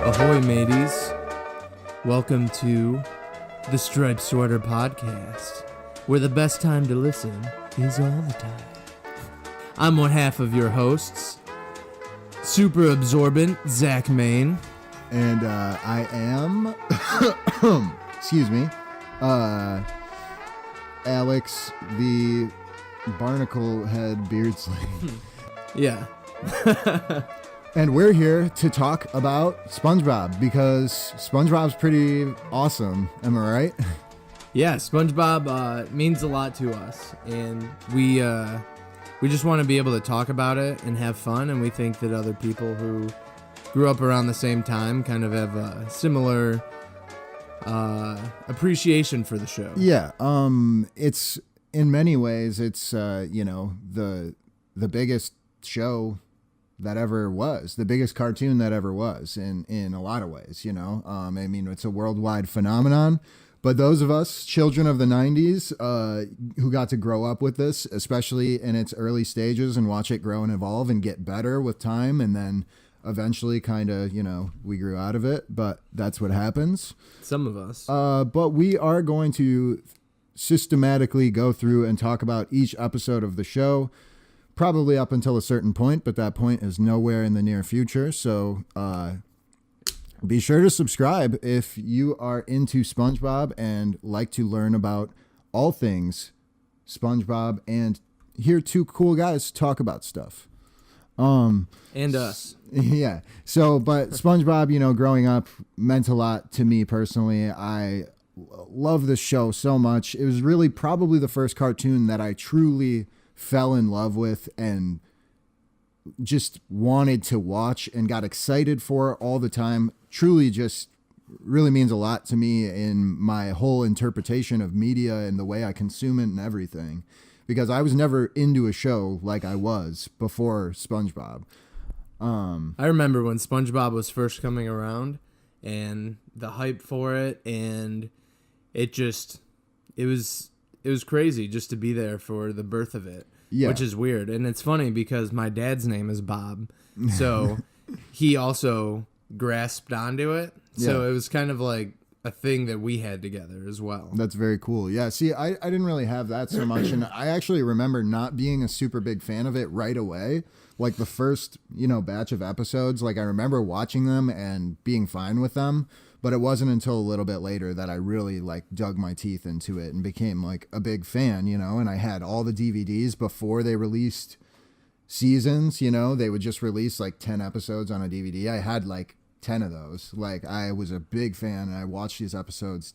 Ahoy, mateys. Welcome to the Striped Sweater Podcast, where the best time to listen is all the time. I'm one half of your hosts, super absorbent Zach Main. And I am, excuse me, Alex, the barnacle head Beardsley. Yeah. And we're here to talk about SpongeBob because SpongeBob's pretty awesome. Am I right? Yeah, SpongeBob means a lot to us, and we just want to be able to talk about it and have fun, and we think that other people who grew up around the same time kind of have a similar appreciation for the show. Yeah, it's in many ways it's the biggest show that ever was, the biggest cartoon that ever was in a lot of ways, I mean, it's a worldwide phenomenon, but those of us children of the 90s who got to grow up with this, especially in its early stages, and watch it grow and evolve and get better with time, and then eventually kind of, we grew out of it, but that's what happens. Some of us. But we are going to systematically go through and talk about each episode of the show, probably up until a certain point, but that point is nowhere in the near future. So be sure to subscribe if you are into SpongeBob and like to learn about all things SpongeBob and hear two cool guys talk about stuff. And us. Yeah. So, but SpongeBob, growing up meant a lot to me personally. I love this show so much. It was really probably the first cartoon that I truly fell in love with and just wanted to watch and got excited for all the time. Truly just really means a lot to me in my whole interpretation of media and the way I consume it and everything, because I was never into a show like I was before SpongeBob. I remember when SpongeBob was first coming around and the hype for it, and it was crazy just to be there for the birth of it, which is weird. And it's funny because my dad's name is Bob, so he also grasped onto it. So it was kind of like a thing that we had together as well. That's very cool. Yeah, see, I didn't really have that so much, and I actually remember not being a super big fan of it right away. Like the first, batch of episodes, like I remember watching them and being fine with them, but it wasn't until a little bit later that I really dug my teeth into it and became like a big fan, and I had all the DVDs before they released seasons, they would just release 10 episodes on a DVD. I had 10 of those. I was a big fan and I watched these episodes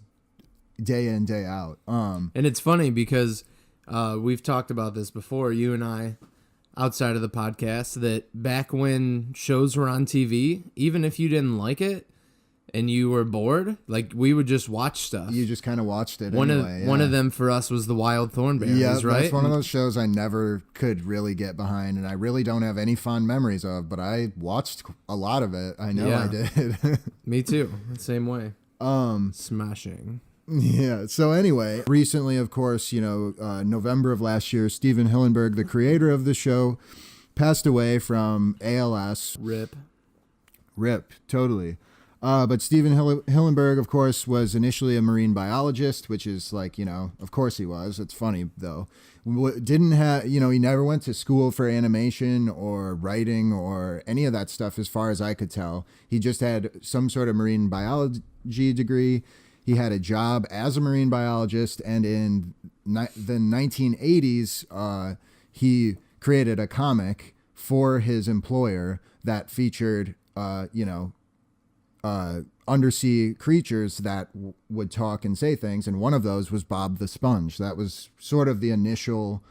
day in, day out. And it's funny because we've talked about this before, you and I, outside of the podcast, that back when shows were on TV, even if you didn't like it and you were bored, we would just watch stuff. You just kind of watched it One anyway. of them for us was the Wild Thornberrys, right? That's one of those shows I never could really get behind, and I really don't have any fond memories of, but I watched a lot of it. I know I did. Me too. Same way. Smashing. Yeah. So anyway, recently, of course, November of last year, Steven Hillenburg, the creator of the show, passed away from ALS. Rip, totally. But Steven Hillenburg, of course, was initially a marine biologist, which is of course he was. It's funny, though. Didn't have, he never went to school for animation or writing or any of that stuff, as far as I could tell. He just had some sort of marine biology degree. He had a job as a marine biologist, and in the 1980s, he created a comic for his employer that featured, undersea creatures that would talk and say things, and one of those was Bob the Sponge. That was sort of the initial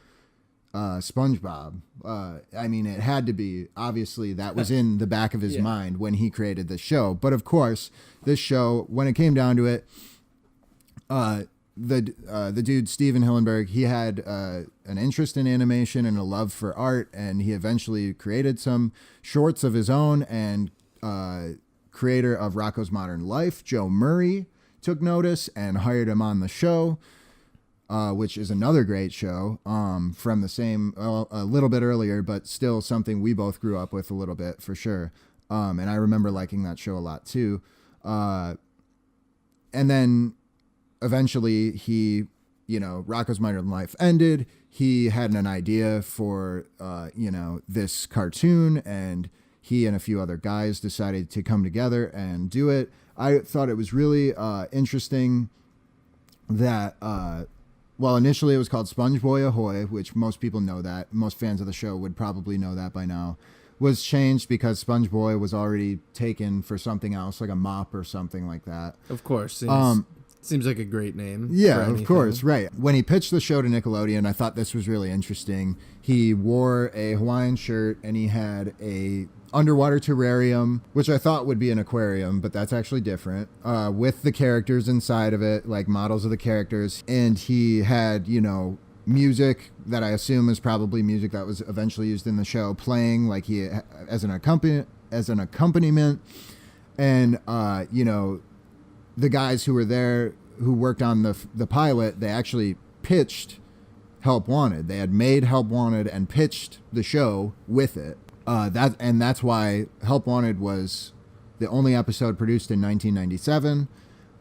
SpongeBob. I mean, it had to be, obviously, that was in the back of his mind when he created this show. But of course, this show, when it came down to it, the dude Steven Hillenburg, he had an interest in animation and a love for art, and he eventually created some shorts of his own, and creator of Rocko's Modern Life, Joe Murray, took notice and hired him on the show, which is another great show from the same, a little bit earlier, but still something we both grew up with a little bit for sure. And I remember liking that show a lot too. And then eventually he, Rocko's Modern Life ended. He had an idea for, this cartoon, and he and a few other guys decided to come together and do it. I thought it was really interesting that, initially it was called SpongeBoy Ahoy, which most people know that. Most fans of the show would probably know that by now. Was changed because SpongeBoy was already taken for something else, like a mop or something like that. Of course. Seems like a great name. Yeah, of course, right. When he pitched the show to Nickelodeon, I thought this was really interesting. He wore a Hawaiian shirt and he had a underwater terrarium, which I thought would be an aquarium, but that's actually different, with the characters inside of it, like models of the characters. And he had, music that I assume is probably music that was eventually used in the show playing, like he as an accompaniment. And, the guys who were there who worked on the pilot, they actually pitched Help Wanted. They had made Help Wanted and pitched the show with it. That's why Help Wanted was the only episode produced in 1997,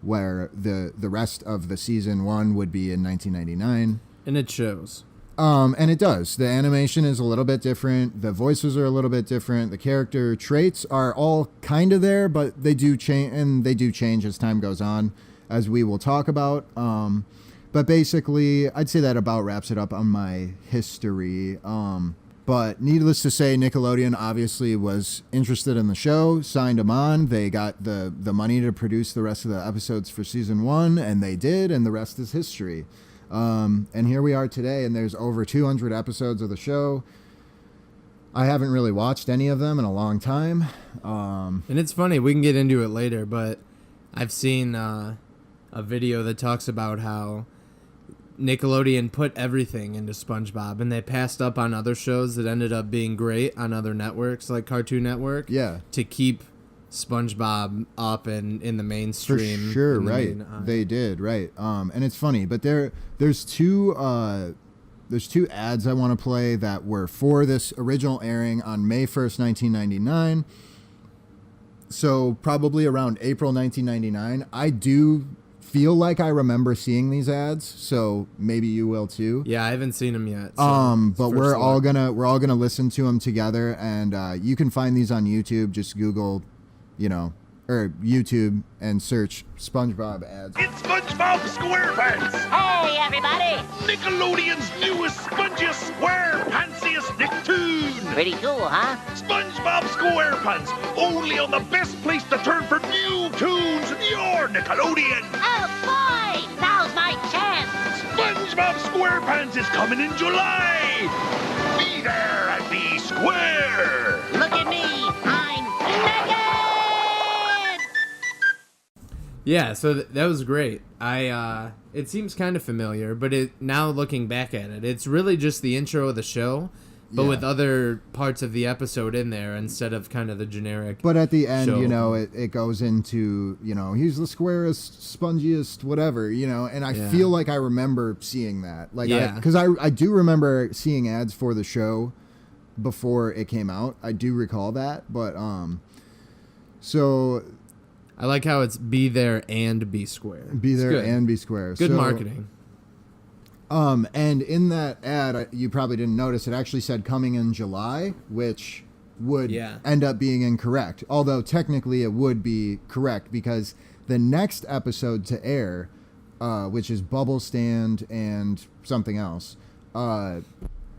where the rest of the season 1 would be in 1999. And it shows. And it does. The animation is a little bit different. The voices are a little bit different. The character traits are all kind of there, but they do change, and they do change as time goes on, as we will talk about. But basically, I'd say that about wraps it up on my history. But needless to say, Nickelodeon obviously was interested in the show, signed them on. They got the money to produce the rest of the episodes for season 1, and they did, and the rest is history. And here we are today, and there's over 200 episodes of the show. I haven't really watched any of them in a long time. And it's funny, we can get into it later, but I've seen a video that talks about how Nickelodeon put everything into SpongeBob, and they passed up on other shows that ended up being great on other networks, like Cartoon Network, to keep SpongeBob up and in the mainstream. For sure, right. They did, right. And it's funny, but there's two ads I want to play that were for this original airing on May 1st, 1999. So probably around April 1999. I do feel like I remember seeing these ads, so maybe you will too. Yeah, I haven't seen them yet. So but we're all gonna listen to them together, and you can find these on YouTube. Just Google, or YouTube, and search SpongeBob ads. It's SpongeBob Squarepants! Hey, everybody! Nickelodeon's newest, spongiest, square-pantsiest Nicktoon! Pretty cool, huh? SpongeBob Squarepants, only on the best place to turn for new tunes, your Nickelodeon! Oh, boy! Now's my chance! SpongeBob Squarepants is coming in July! Be there and be square! Look at me! I'm naked! Yeah, so that was great. It seems kind of familiar, but now looking back at it, it's really just the intro of the show, but with other parts of the episode in there instead of kind of the generic. But at the end, show. it goes into, he's the squarest, spongiest, whatever, and I feel like I remember seeing that. Because I do remember seeing ads for the show before it came out. I do recall that, but so I like how it's be there and be square. Be there and be square. Good marketing. And in that ad, you probably didn't notice, it actually said coming in July, which would end up being incorrect. Although technically it would be correct, because the next episode to air, which is Bubble Stand and something else,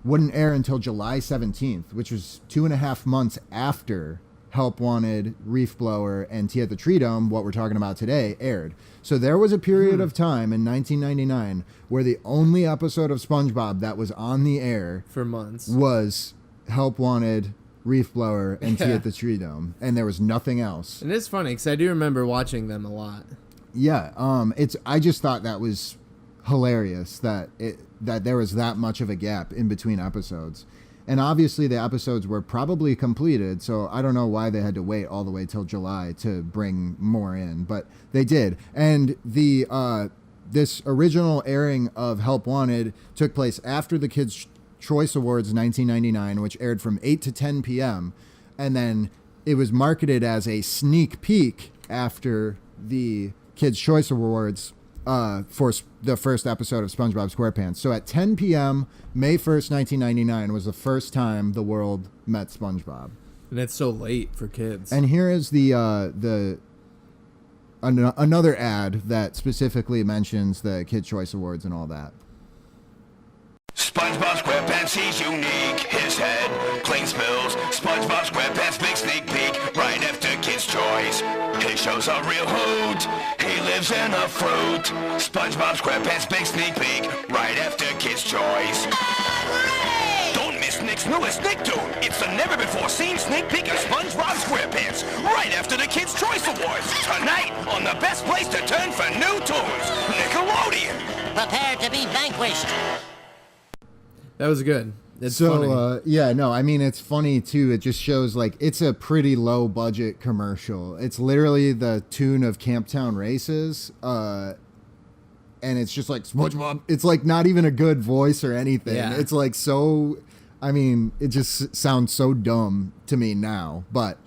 wouldn't air until July 17th, which was 2.5 months after Help Wanted, Reef Blower, and Tea at the Treedome, what we're talking about today, aired. So there was a period of time in 1999 where the only episode of SpongeBob that was on the air for months was Help Wanted, Reef Blower, and Tea at the Treedome, and there was nothing else. And it's funny because I do remember watching them a lot. Yeah, I just thought that was hilarious that there was that much of a gap in between episodes. And obviously the episodes were probably completed, so I don't know why they had to wait all the way till July to bring more in, but they did. And this original airing of Help Wanted took place after the Kids' Choice Awards 1999, which aired from 8 to 10 p.m. And then it was marketed as a sneak peek after the Kids' Choice Awards for the first episode of SpongeBob SquarePants. So at 10 p.m., May 1st, 1999 was the first time the world met SpongeBob. And it's so late for kids. And here is another ad that specifically mentions the Kids' Choice Awards and all that. SpongeBob SquarePants, he's unique. His head clean spills. SpongeBob SquarePants, big sneak peek right after Kids' Choice. His show's a real hoot. He lives in a fruit. SpongeBob SquarePants, big sneak peek right after Kids' Choice. Don't miss Nick's newest Nicktoon. It's the never-before-seen sneak peek of SpongeBob SquarePants right after the Kids' Choice Awards. Tonight on the best place to turn for new tunes, Nickelodeon. Prepare to be vanquished. That was good. It's So, funny. yeah, no, I mean, it's funny, too. It just shows, like, it's a pretty low-budget commercial. It's literally the tune of Camptown Races, and it's just like, SpongeBob. It's, like, not even a good voice or anything. Yeah. It's, like, so, I mean, it just sounds so dumb to me now. But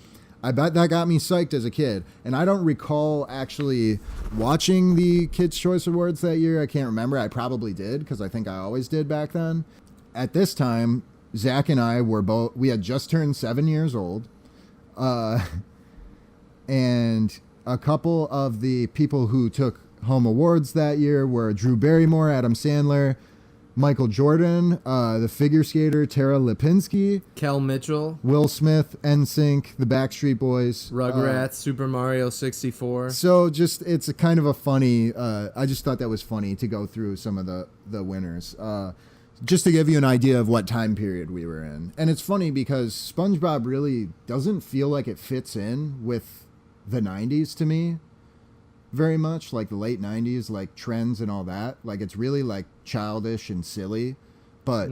I bet that got me psyched as a kid. And I don't recall actually watching the Kids' Choice Awards that year. I can't remember. I probably did, because I think I always did back then. At this time, Zach and I we had just turned 7 years old. And a couple of the people who took home awards that year were Drew Barrymore, Adam Sandler, Michael Jordan, the figure skater Tara Lipinski, Kel Mitchell, Will Smith, NSYNC, the Backstreet Boys, Rugrats, Super Mario 64. So just, it's a kind of a funny, I just thought that was funny to go through some of the winners. Just to give you an idea of what time period we were in. And it's funny because SpongeBob really doesn't feel like it fits in with the 90s to me very much, like the late 90s, like trends and all that. Like, it's really like childish and silly, but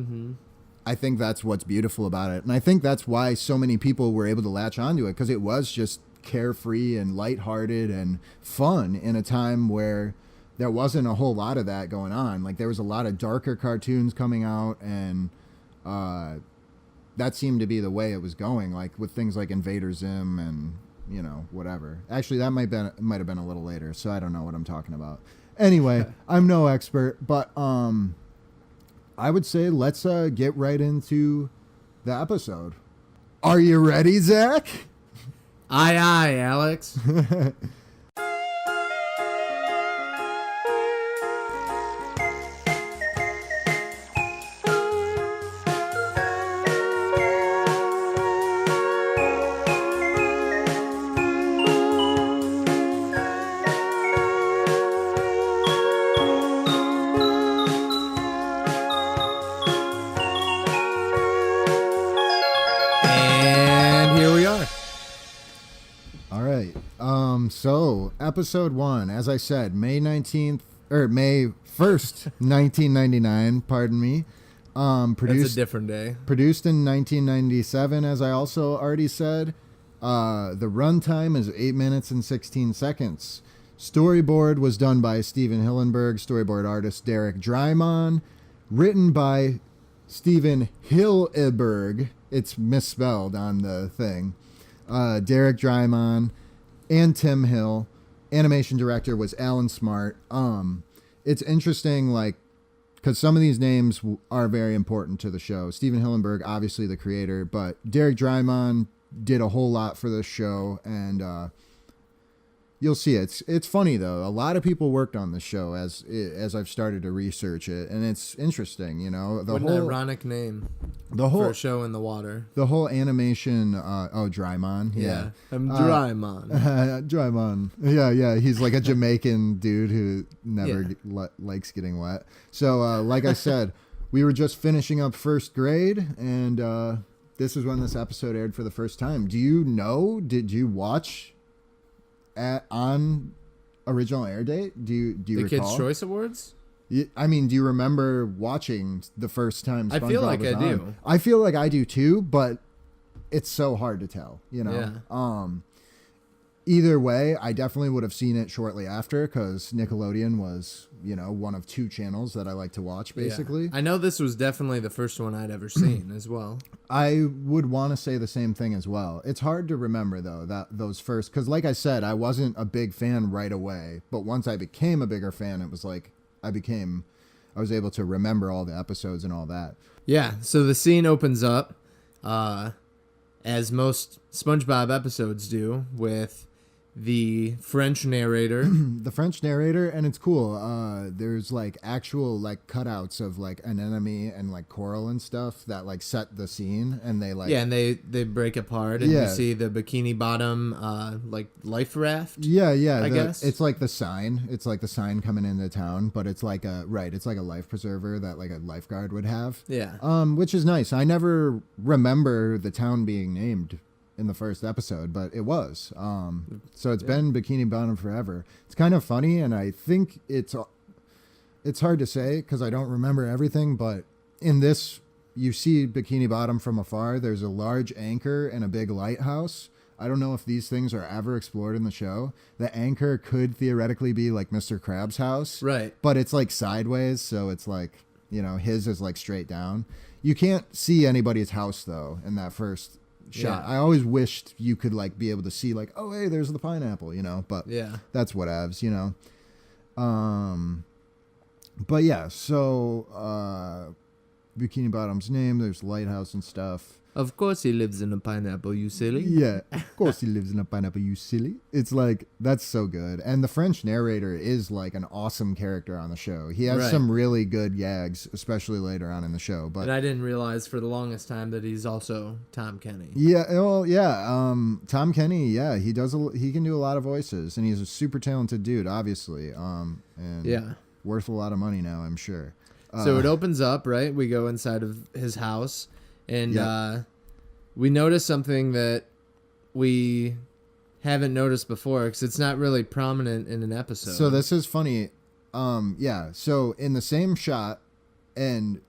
I think that's what's beautiful about it. And I think that's why so many people were able to latch onto it, because it was just carefree and lighthearted and fun in a time where there wasn't a whole lot of that going on. Like, there was a lot of darker cartoons coming out, and that seemed to be the way it was going, like with things like Invader Zim and, you know, whatever. Actually, that might have been a little later, so I don't know what I'm talking about. Anyway, I'm no expert, but I would say let's get right into the episode. Are you ready, Zach? Aye, aye, Alex. So episode 1, as I said, May 1st, 1999, pardon me. That's a different day. Produced in 1997, as I also already said. The runtime is 8 minutes and 16 seconds. Storyboard was done by Steven Hillenburg, storyboard artist Derek Drymon, written by Steven Hillenburg. It's misspelled on the thing. Derek Drymon and Tim Hill. Animation director was Alan Smart. It's interesting, like, because some of these names are very important to the show. Steven Hillenburg, obviously the creator, but Derek Drymon did a whole lot for this show, and you'll see it's funny though. A lot of people worked on the show as I've started to research it, and it's interesting. You know, what an ironic name. For a show in the water. The whole animation. Drymon. Yeah. I'm Drymon. Drymon. Yeah. He's like a Jamaican dude who never likes getting wet. So, like I said, we were just finishing up first grade, and this is when this episode aired for the first time. Do you know? Did you watch on original air date? Do you recall? The Kids' Choice Awards? I mean, do you remember watching the first time SpongeBob I feel like was I on? do. I feel like I do too, but it's so hard to tell, you know? Yeah. either way, I definitely would have seen it shortly after because Nickelodeon was, one of 2 channels that I like to watch, basically. Yeah. I know this was definitely the first one I'd ever seen as well. I would want to say the same thing as well. It's hard to remember, though, that those first, because like I said, I wasn't a big fan right away, but once I became a bigger fan, it was like I was able to remember all the episodes and all that. Yeah, so the scene opens up, as most SpongeBob episodes do, with the French narrator. The French narrator, and it's cool. There's like actual like cutouts of like an enemy and like coral and stuff that like set the scene, and they like and they break apart, and you see the Bikini Bottom like life raft. Yeah, I guess it's like the sign. It's like the sign coming into town, but it's like it's like a life preserver that like a lifeguard would have. Yeah. Which is nice. I never remember the town being named in the first episode, but it was. So it's been Bikini Bottom forever. It's kind of funny, and I think it's hard to say because I don't remember everything, but in this, you see Bikini Bottom from afar. There's a large anchor and a big lighthouse. I don't know if these things are ever explored in the show. The anchor could theoretically be like Mr. Krabs' house. Right. But it's like sideways, so it's like, his is like straight down. You can't see anybody's house, though, in that first shot. Yeah. I always wished you could like be able to see like, oh, hey, there's the pineapple, but that's whatevs, but yeah, so Bikini Bottom's name, there's lighthouse and stuff. Of course he lives in a pineapple, you silly. Yeah, of course he lives in a pineapple, you silly. It's like, that's so good. And the French narrator is like an awesome character on the show. He has some really good gags, especially later on in the show. But and I didn't realize for the longest time that he's also Tom Kenny. Yeah, well, yeah. Tom Kenny, yeah, he can do a lot of voices, and he's a super talented dude, obviously. And worth a lot of money now, I'm sure. So it opens up, right? We go inside of his house. And we notice something that we haven't noticed before because it's not really prominent in an episode. So this is funny. So in the same shot, and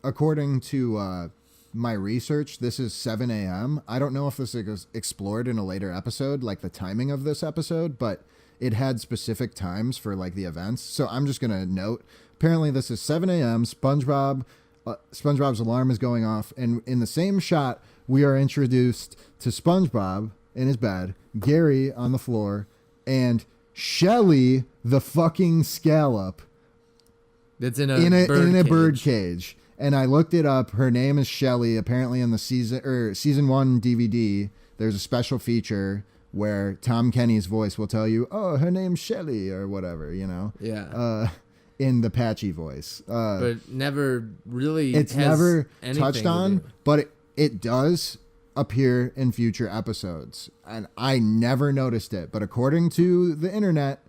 according to my research, this is 7 a.m. I don't know if this is explored in a later episode, like the timing of this episode, but it had specific times for like the events. So I'm just going to note, apparently this is 7 a.m. SpongeBob's alarm is going off, and in the same shot, we are introduced to SpongeBob in his bed, Gary on the floor, and Shelly, the fucking scallop, that's in a bird cage. And I looked it up. Her name is Shelly. Apparently, in the season 1 DVD, there's a special feature where Tom Kenny's voice will tell you, "Oh, her name's Shelly," or whatever. Yeah. In the patchy voice. But never really it's has never anything touched on, but it does appear in future episodes. And I never noticed it. But according to the internet,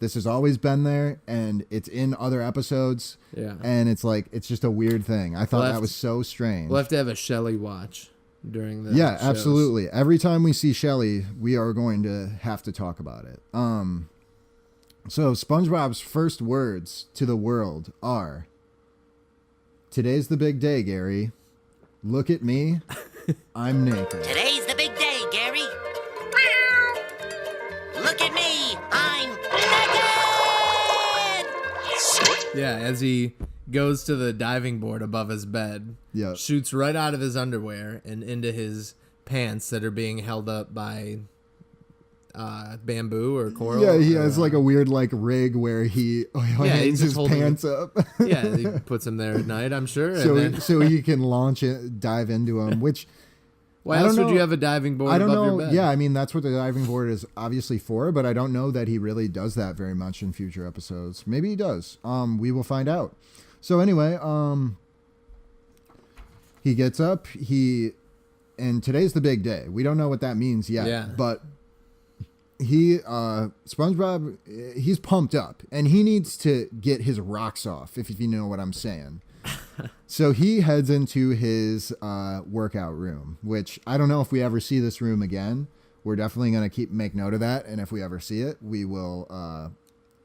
this has always been there, and it's in other episodes. Yeah. And it's like, it's just a weird thing. I thought that was so strange. We'll have to have a Shelly watch during the Yeah, shows. absolutely. Every time we see Shelly, we are going to have to talk about it. So SpongeBob's first words to the world are, "Today's the big day, Gary. Look at me. I'm naked." Today's the big day, Gary. Look at me. I'm naked. Yeah, as he goes to the diving board above his bed, shoots right out of his underwear and into his pants that are being held up by bamboo or coral. Yeah, he has like a weird like rig where he hangs his pants up. Yeah, he puts them there at night, I'm sure. So he can dive into them, which... Why else would you have a diving board above your bed? Yeah, I mean, that's what the diving board is obviously for, but I don't know that he really does that very much in future episodes. Maybe he does. We will find out. So anyway, he gets up, and today's the big day. We don't know what that means yet, but SpongeBob, he's pumped up, and he needs to get his rocks off, if you know what I'm saying. So he heads into his workout room, which I don't know if we ever see this room again. We're definitely going to make note of that, and if we ever see it, we will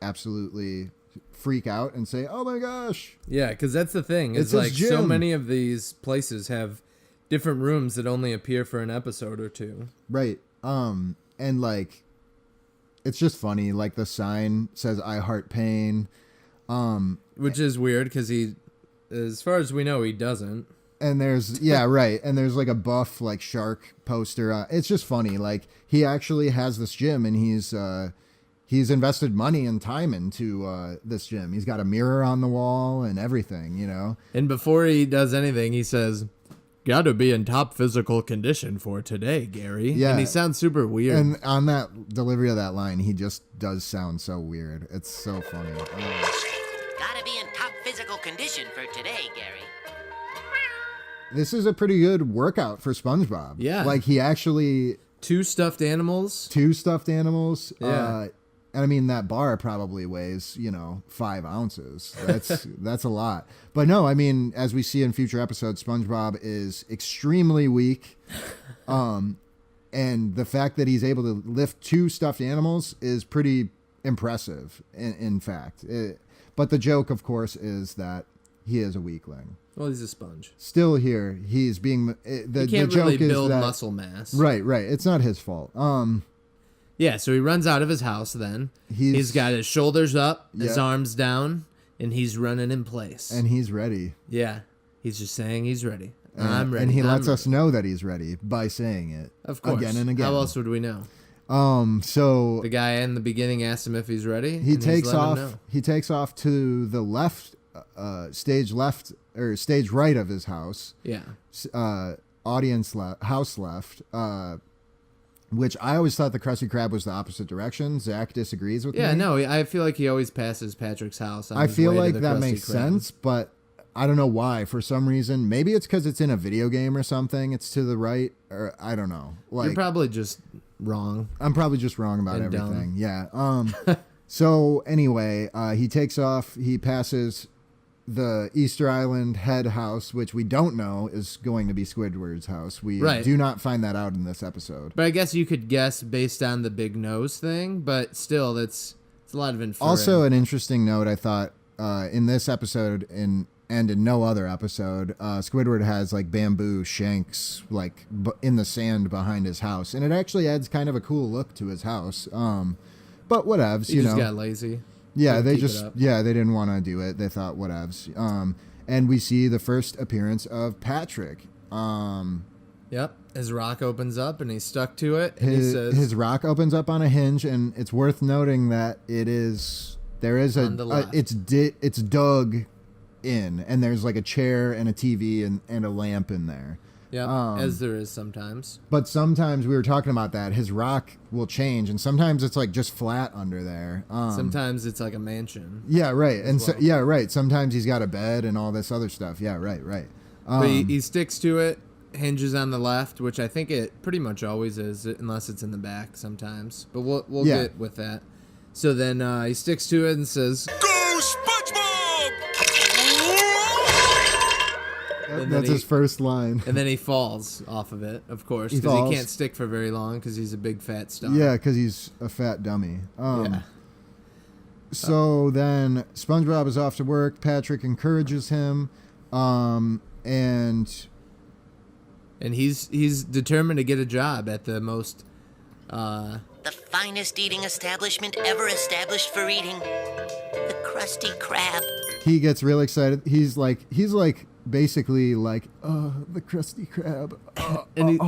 absolutely freak out and say, "Oh my gosh!" Yeah, because that's the thing. It's like so many of these places have different rooms that only appear for an episode or two. Right. And like, it's just funny. Like the sign says, "I heart pain," which is weird because he, as far as we know, he doesn't. And there's right. And there's like a buff like shark poster. It's just funny. Like he actually has this gym, and he's invested money and time into this gym. He's got a mirror on the wall and everything, you know. And before he does anything, he says, "Gotta be in top physical condition for today, Gary." Yeah. And he sounds super weird. And on that delivery of that line, he just does sound so weird. It's so funny. Gotta be in top physical condition for today, Gary. This is a pretty good workout for SpongeBob. Yeah. Like he actually... 2 stuffed animals. Yeah. And I mean, that bar probably weighs, 5 ounces. That's a lot. But no, I mean, as we see in future episodes, SpongeBob is extremely weak. And the fact that he's able to lift 2 stuffed animals is pretty impressive, in fact. But the joke, of course, is that he is a weakling. Well, he's a sponge. Still here, he's being... The can't joke really is build that, muscle mass. Right. It's not his fault. Yeah, so he runs out of his house then. He's got his shoulders up, his arms down, and he's running in place. And he's ready. Yeah, he's just saying he's ready. I'm ready. And he lets us know that he's ready by saying it. Of course. Again and again. How else would we know? So the guy in the beginning asked him if he's ready. He takes off. He takes off to the left, stage left or stage right of his house. Yeah. Audience left, house left. Which I always thought the Krusty Krab was the opposite direction. Zach disagrees with me. Yeah, no, I feel like he always passes Patrick's house. I feel like that makes sense, but I don't know why. For some reason, maybe it's because it's in a video game or something. It's to the right, or I don't know. Like, you're probably just wrong. I'm probably just wrong about and everything. Dumb. Yeah. So anyway, he takes off. He passes the Easter Island head house, which we don't know is going to be Squidward's house. We do not find that out in this episode. But I guess you could guess based on the big nose thing, but still, it's a lot of inferring. Also, an interesting note, I thought, in this episode and in no other episode, Squidward has like bamboo shanks like in the sand behind his house, and it actually adds kind of a cool look to his house. But whatevs, you just got lazy. Yeah, they didn't want to do it. They thought whatevs. And we see the first appearance of Patrick. Yep, his rock opens up and he's stuck to it. And his rock opens up on a hinge, and it's worth noting that it's dug in, and there's like a chair and a TV and a lamp in there. Yeah, as there is sometimes. But sometimes, we were talking about that, his rock will change, and sometimes it's like just flat under there. Sometimes it's like a mansion. Yeah, right. And sometimes he's got a bed and all this other stuff. Yeah, right. But he sticks to it, hinges on the left, which I think it pretty much always is, unless it's in the back sometimes. But we'll get with that. So then he sticks to it and says, "Go SpongeBob!" That's his first line. And then he falls off of it, of course, because he can't stick for very long because he's a big fat star. Yeah, because he's a fat dummy. So then SpongeBob is off to work. Patrick encourages him, and he's determined to get a job at the most the finest eating establishment ever established for eating. The Krusty Krab. He gets real excited. He's like basically like, the Krusty Krab. And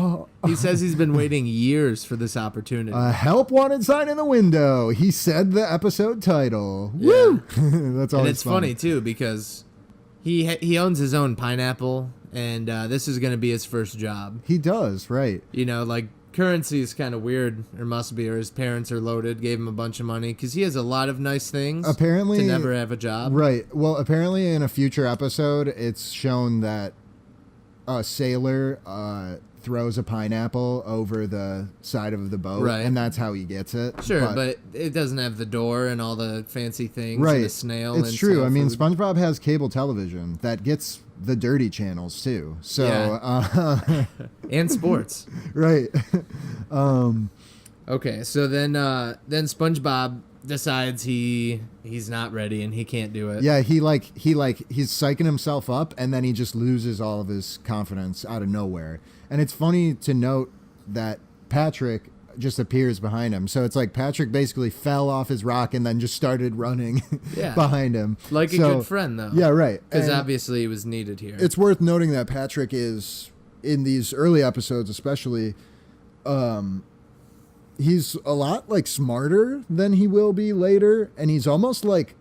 he says he's been waiting years for this opportunity. Help wanted sign in the window. He said the episode title. Yeah. Woo! That's always and it's funny too because he owns his own pineapple, and this is going to be his first job. He does, right? Like currency is kind of weird, or must be, or his parents are loaded, gave him a bunch of money because he has a lot of nice things. Apparently, to never have a job. Right. Well, apparently in a future episode, it's shown that a sailor throws a pineapple over the side of the boat, right, and that's how he gets it. Sure, but it doesn't have the door and all the fancy things, right? And the snail. It's true. I mean, SpongeBob has cable television that gets the dirty channels too. So and sports. Right. Okay, so then SpongeBob decides he's not ready and he can't do it. Yeah, he's psyching himself up, and then he just loses all of his confidence out of nowhere. And it's funny to note that Patrick just appears behind him. So it's like Patrick basically fell off his rock and then just started running behind him. Like a good friend, though. Yeah, right. Because obviously he was needed here. It's worth noting that Patrick is, in these early episodes especially, he's a lot like smarter than he will be later. And he's almost like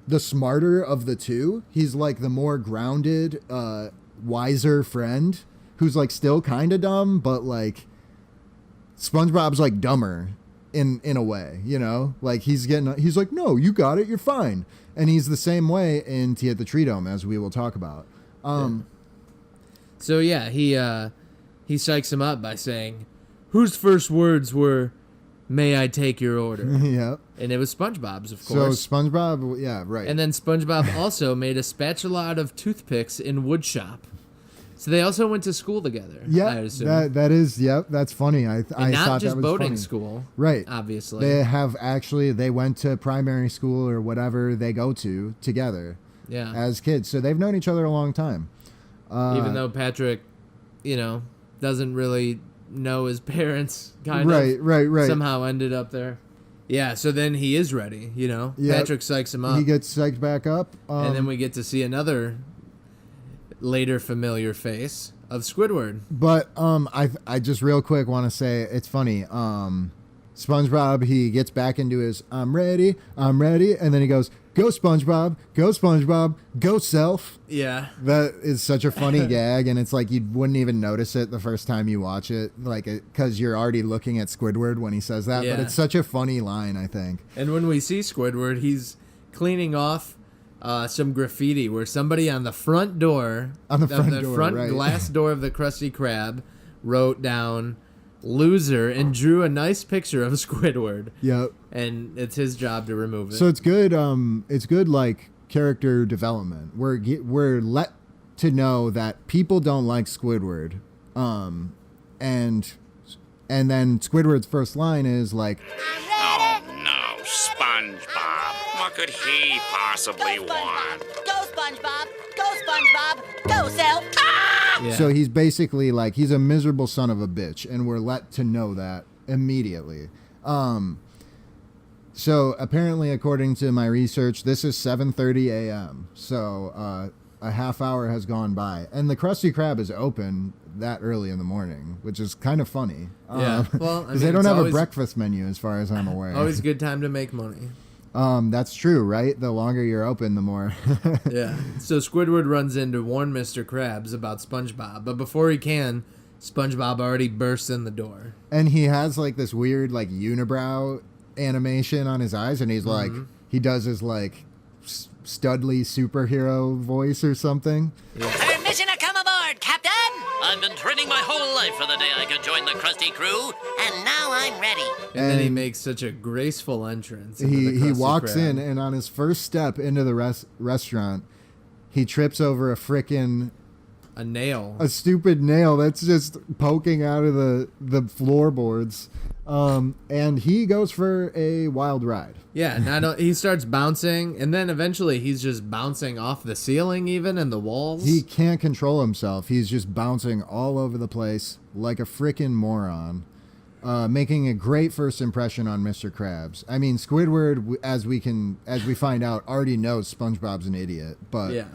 the smarter of the two. He's like the more grounded, wiser friend who's like still kind of dumb, but like SpongeBob's like dumber in a way, you know, like he's like, no, you got it, you're fine. And he's the same way in Tea at the Treedome, as we will talk about. So yeah, he psychs him up by saying, whose first words were, "May I take your order?" Yep. And it was SpongeBob's, of course. So SpongeBob, yeah, right. And then SpongeBob also made a spatula out of toothpicks in woodshop. So they also went to school together. Yeah, I assume. that is, yep, that's funny. I thought not just that was boating funny. school, Right? Obviously, they went to primary school or whatever they go to together. Yeah. As kids, so they've known each other a long time. Even though Patrick, doesn't really know his parents, right. somehow ended up there. Yeah, so then he is ready, Yep. Patrick psychs him up. He gets psyched back up. And then we get to see another later familiar face of Squidward. But I just real quick want to say it's funny. SpongeBob, he gets back into his I'm ready, and then he goes, go SpongeBob, go self. Yeah. That is such a funny gag, and it's like you wouldn't even notice it the first time you watch it, like because you're already looking at Squidward when he says that. Yeah. But it's such a funny line, I think. And when we see Squidward, he's cleaning off some graffiti where somebody on the front door, on the front right. glass door of the Krusty Krab, wrote down "loser" and drew a nice picture of Squidward. Yep. And it's his job to remove it. So it's good. It's good, like character development. We're let to know that people don't like Squidward, and then Squidward's first line is like, "Oh no, SpongeBob! What could he possibly want?" Go SpongeBob! Go SpongeBob! Go self! Ah! Yeah. So he's basically like, he's a miserable son of a bitch, and we're let to know that immediately. So apparently, according to my research, this is 7:30 a.m. So a half hour has gone by, and the Krusty Krab is open that early in the morning, which is kind of funny. Yeah, well, because they don't have a breakfast menu, as far as I'm aware. Always a good time to make money. That's true, right? The longer you're open, the more. Yeah. So Squidward runs in to warn Mr. Krabs about SpongeBob, but before he can, SpongeBob already bursts in the door. And he has like this weird like unibrow animation on his eyes, and he's like, he does his like Studley superhero voice or something. Yeah. Permission to come aboard, Captain! I've been training my whole life for the day I could join the Krusty crew. And now I'm ready. And then he makes such a graceful entrance. He walks in, and on his first step into the restaurant, he trips over a nail. A stupid nail that's just poking out of the floorboards. And he goes for a wild ride. Yeah, he starts bouncing, and then eventually he's just bouncing off the ceiling even and the walls. He can't control himself. He's just bouncing all over the place like a frickin' moron, making a great first impression on Mr. Krabs. I mean, Squidward, as we find out, already knows SpongeBob's an idiot, but yeah.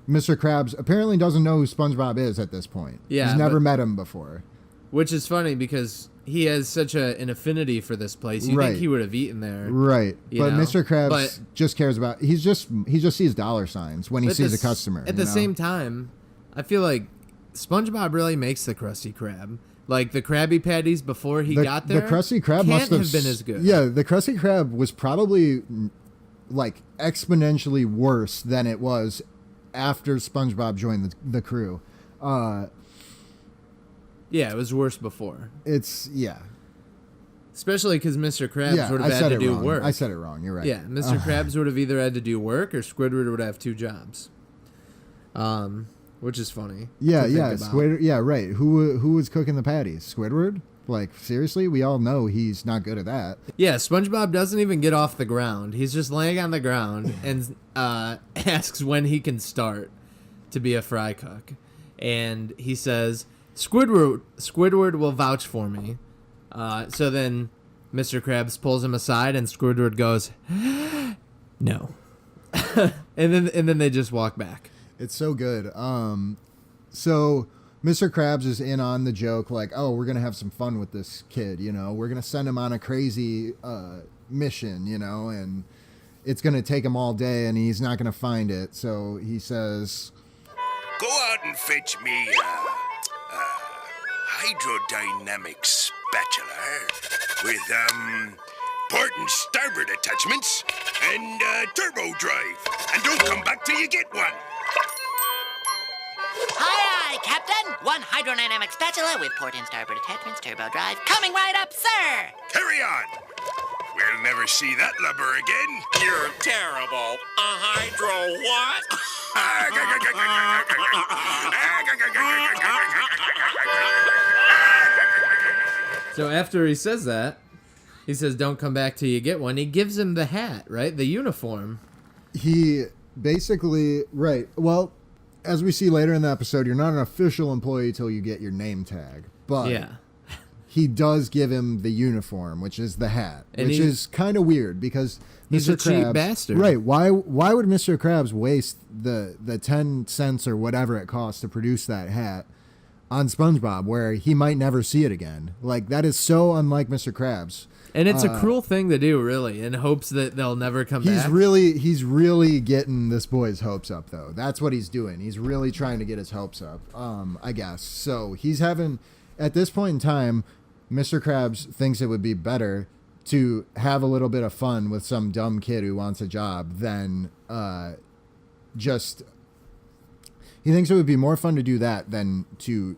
Mr. Krabs apparently doesn't know who SpongeBob is at this point. Yeah, he's never met him before. Which is funny because he has such an affinity for this place. You think he would have eaten there. Right. But know? Mr. Krabs just cares about, he just sees dollar signs when he sees a customer. At the same time, I feel like SpongeBob really makes the Krusty Krab. Like the Krabby Patties before he got there. The Krusty Krab must have been as good. Yeah, the Krusty Krab was probably like exponentially worse than it was after SpongeBob joined the crew. Yeah, it was worse before. Especially because Mr. Krabs would have had to do work. I said it wrong. You're right. Yeah, Mr. Krabs would have either had to do work or Squidward would have two jobs. Which is funny. Yeah, Squidward. Yeah, right. Who was cooking the patties? Squidward? Like, seriously? We all know he's not good at that. Yeah, SpongeBob doesn't even get off the ground. He's just laying on the ground and asks when he can start to be a fry cook. And he says, Squidward will vouch for me. So then Mr. Krabs pulls him aside, and Squidward goes, "No," and then they just walk back. It's so good. So Mr. Krabs is in on the joke, like, oh, we're gonna have some fun with this kid, you know, we're gonna send him on a crazy mission, you know, and it's gonna take him all day, and he's not gonna find it. So he says, Go out and fetch me a hydrodynamic spatula with port and starboard attachments and turbo drive. And don't come back till you get one. Aye, Captain. One hydrodynamic spatula with port and starboard attachments, turbo drive. Coming right up, sir. Carry on. We'll never see that lubber again. You're terrible. A hydro what? So after he says that, he says, "Don't come back till you get one." He gives him the hat, right? The uniform. he basically, right. Well, as we see later in the episode, you're not an official employee till you get your name tag. But Yeah. he does give him the uniform, which is the hat, And which is kind of weird because he's Mr. a cheap Krabs, bastard. Right. Why would Mr. Krabs waste the 10 cents or whatever it costs to produce that hat on SpongeBob where he might never see it again? Like, that is so unlike Mr. Krabs. And it's a cruel thing to do, really, in hopes that they'll never come He's back. really getting this boy's hopes up, though. That's what he's doing. He's really trying to get his hopes up, I guess. So he's having, at this point in time, Mr. Krabs thinks it would be better to have a little bit of fun with some dumb kid who wants a job than just... He thinks it would be more fun to do that than to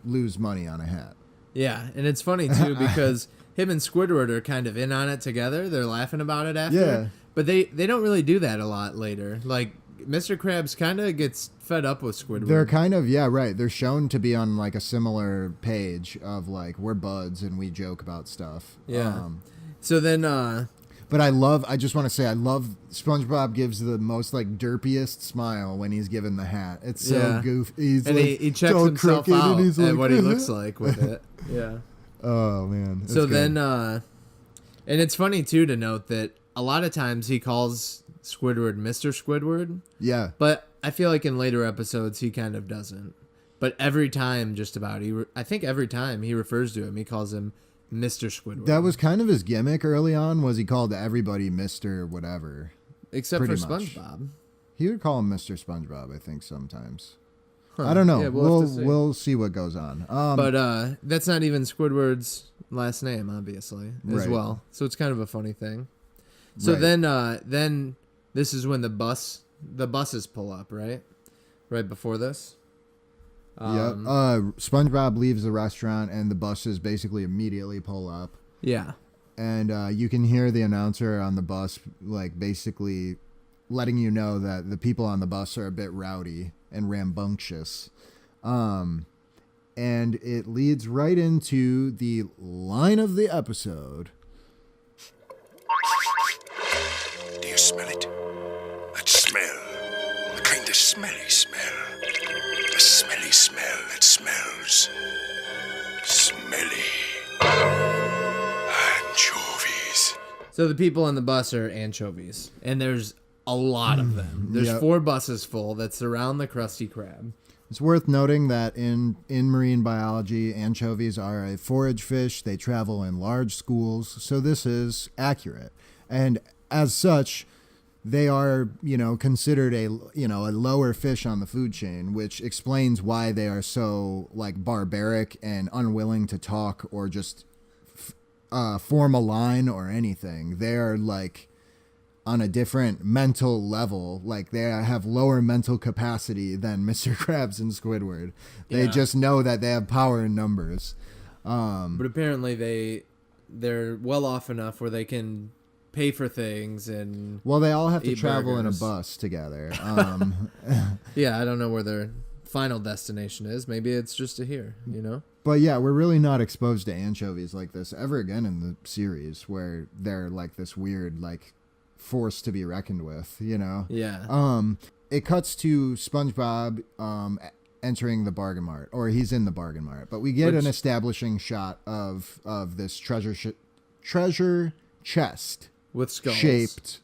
lose money on a hat. Yeah, and it's funny, too, because him and Squidward are kind of in on it together. They're laughing about it after. Yeah. But they don't really do that a lot later. Like, Mr. Krabs kind of gets fed up with Squidward. They're kind of, yeah, right. They're shown to be on, like, a similar page of, like, we're buds and we joke about stuff. Yeah. So then... But I just want to say, I love SpongeBob gives the most, like, derpiest smile when he's given the hat. It's so Yeah. goofy. He's and like, he checks so himself crooked, out and he's at like, what he looks like with it. Yeah. Oh, man. It's So good. then... and it's funny, too, to note that a lot of times he calls Squidward Mr. Squidward. Yeah. But I feel like in later episodes he kind of doesn't. But every time, just about, I think every time he refers to him, he calls him Mr. Squidward. That was kind of his gimmick early on, was he called everybody Mr. whatever. Except for pretty much. SpongeBob. He would call him Mr. SpongeBob, I think, sometimes. I don't know. Yeah, we'll see what goes on. But that's not even Squidward's last name, obviously, as Right. well. So it's kind of a funny thing. So Right. then this is when the buses pull up, right? Right before this. Yep. SpongeBob leaves the restaurant and the buses basically immediately pull up. Yeah. And you can hear the announcer on the bus, like, basically letting you know that the people on the bus are a bit rowdy and rambunctious. And it leads right into the line of the episode. Do you smell it? That smell. A kind of smelly smell. A smelly smell that smells smelly. Anchovies. So the people on the bus are anchovies, and there's a lot of them. There's Yep. 4 buses full that surround the Krusty Krab. It's worth noting that in marine biology, anchovies are a forage fish. They travel in large schools, so this is accurate. And as such, they are, considered a lower fish on the food chain, which explains why they are so, like, barbaric and unwilling to talk or just form a line or anything. They are, like, on a different mental level. Like, they have lower mental capacity than Mr. Krabs and Squidward. They Yeah. just know that they have power in numbers. But apparently they're well off enough where they can pay for things and Well, they all have to eat travel in a burgers. bus together. Yeah, I don't know where their final destination is. Maybe it's just to here, But yeah, we're really not exposed to anchovies like this ever again in the series, where they're like this weird, like, force to be reckoned with, Yeah. It cuts to SpongeBob entering the bargain mart, or he's in the bargain mart. But we get an establishing shot of this treasure chest with skulls shaped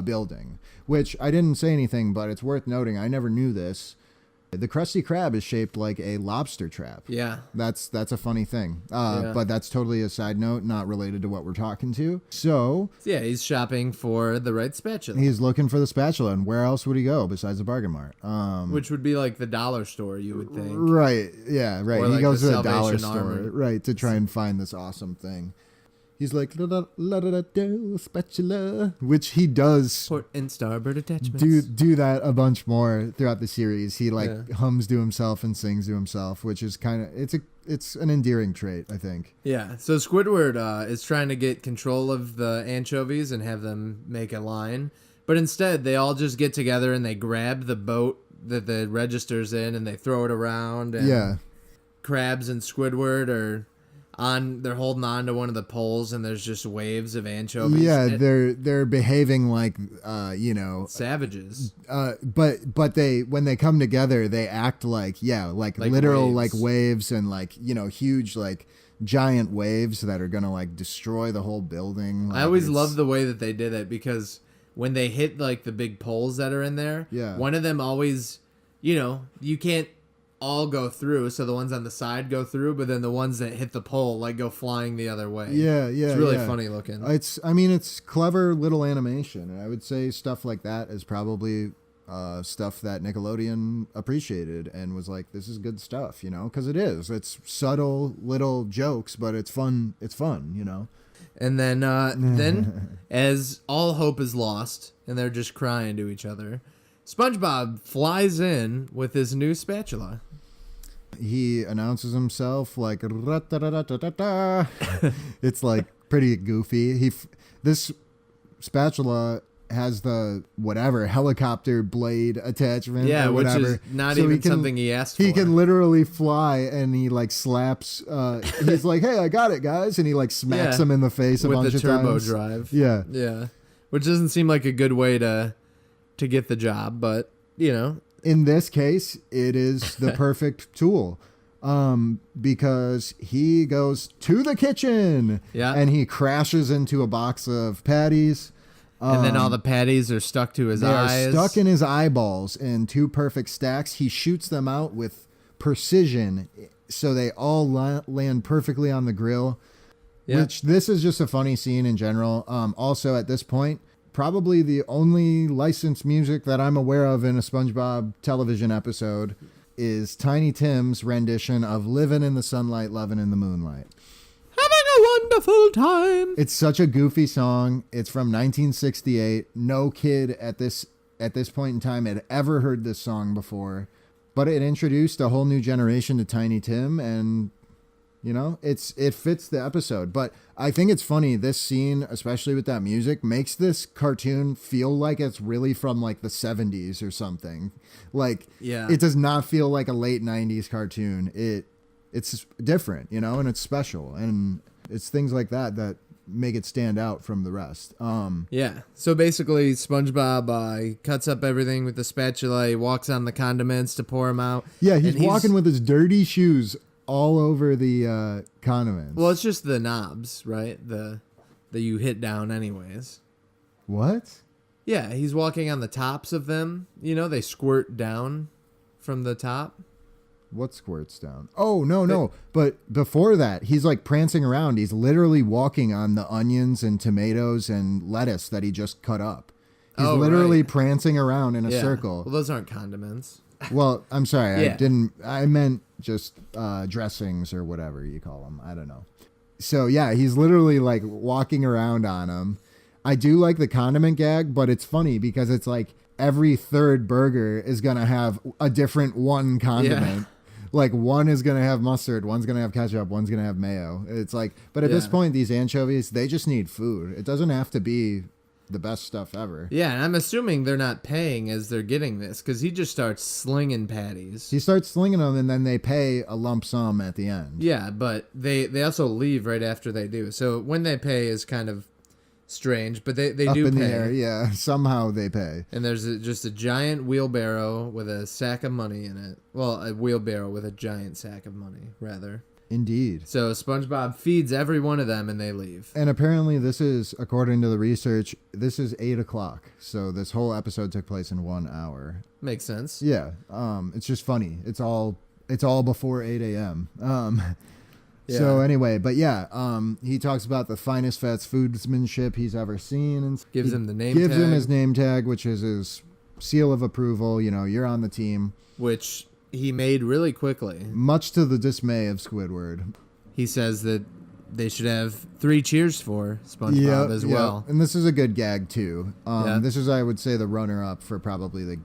building, which I didn't say anything, but it's worth noting. I never knew this. The Krusty Krab is shaped like a lobster trap. Yeah. That's a funny thing. But that's totally a side note, not related to what we're talking to. So yeah, he's shopping for the right spatula. He's looking for the spatula, and where else would he go besides the bargain mart? Which would be like the dollar store, you would think. Right. Yeah, right. Or he like goes the to the dollar Salvation store, Army. right, to try and find this awesome thing. He's like, la-da-da-da, spatula, which he does Port and starboard attachments. do that a bunch more throughout the series. He hums to himself and sings to himself, which is kind of, it's an endearing trait, I think. Yeah. So Squidward is trying to get control of the anchovies and have them make a line. But instead, they all just get together and they grab the boat that the register's in and they throw it around. And Krabs and Squidward are they're holding on to one of the poles and there's just waves of anchovies. Yeah, they're behaving like savages. But they, when they come together, they act like literal waves. like waves and huge giant waves that are gonna destroy the whole building. I always love the way that they did it because when they hit the big poles that are in there, one of them always, you can't all go through, so the ones on the side go through, but then the ones that hit the pole go flying the other way. It's really funny looking. It's clever little animation, and I would say stuff like that is probably stuff that Nickelodeon appreciated and was like, this is good stuff, because it's subtle little jokes, but it's fun. And then then as all hope is lost and they're just crying to each other, SpongeBob flies in with his new spatula. He announces himself like "Ra-ta-ra-ra-ta-ta-ta." It's pretty goofy. This spatula has the helicopter blade attachment. Yeah, or which whatever. is not even something he asked for. He can literally fly, and he slaps. He's like, "Hey, I got it, guys!" And he smacks him in the face a bunch of times. With the turbo drive. Yeah, which doesn't seem like a good way to get the job, but in this case, it is the perfect tool. Because he goes to the kitchen and he crashes into a box of patties. And then all the patties are stuck to his eyes. They're stuck in his eyeballs in two perfect stacks. He shoots them out with precision so they all land perfectly on the grill. Which this is just a funny scene in general. Also, at this point, probably the only licensed music that I'm aware of in a SpongeBob television episode is Tiny Tim's rendition of Livin' in the Sunlight, Lovin' in the Moonlight. Having a wonderful time. It's such a goofy song. It's from 1968. No kid at this point in time had ever heard this song before, but it introduced a whole new generation to Tiny Tim, and it fits the episode. But I think it's funny, this scene, especially with that music, makes this cartoon feel like it's really from the 70s or something. It does not feel like a late 90s cartoon. It's different, and it's special, and it's things like that make it stand out from the rest. So basically SpongeBob cuts up everything with the spatula. He walks on the condiments to pour them out. Yeah, he's walking with his dirty shoes all over the condiments. Well, it's just the knobs, right? That you hit down anyways. What? Yeah, he's walking on the tops of them. They squirt down from the top. What squirts down? Oh, no. But before that, he's prancing around. He's literally walking on the onions and tomatoes and lettuce that he just cut up. He's literally prancing around in a circle. Well, those aren't condiments. Well, I'm sorry. I meant just dressings or whatever you call them. I don't know. So, yeah, he's literally walking around on them. I do like the condiment gag, but it's funny because it's every third burger is going to have a different one condiment. Yeah. One is going to have mustard, one's going to have ketchup, one's going to have mayo. It's but at this point, these anchovies, they just need food. It doesn't have to be the best stuff ever. Yeah, and I'm assuming they're not paying as they're getting this because he just starts slinging patties. He starts slinging them, and then they pay a lump sum at the end. Yeah, but they also leave right after they do. So when they pay is kind of strange, but they up do in pay. the air. Yeah, somehow they pay. And there's just a giant wheelbarrow with a sack of money in it. Well, a wheelbarrow with a giant sack of money, rather. Indeed. So SpongeBob feeds every one of them and they leave. And apparently this is, according to the research, this is 8 o'clock. So this whole episode took place in 1 hour. Makes sense. Yeah. It's just funny. It's all before 8 a.m. Yeah. So anyway, but yeah, he talks about the finest fast foodsmanship he's ever seen. And Gives he him the name tag. Gives him his name tag, which is his seal of approval. You know, you're on the team. Which he made really quickly. Much to the dismay of Squidward. He says that they should have 3 cheers for SpongeBob as well. And this is a good gag too. Yeah. This is, I would say, the runner-up for probably the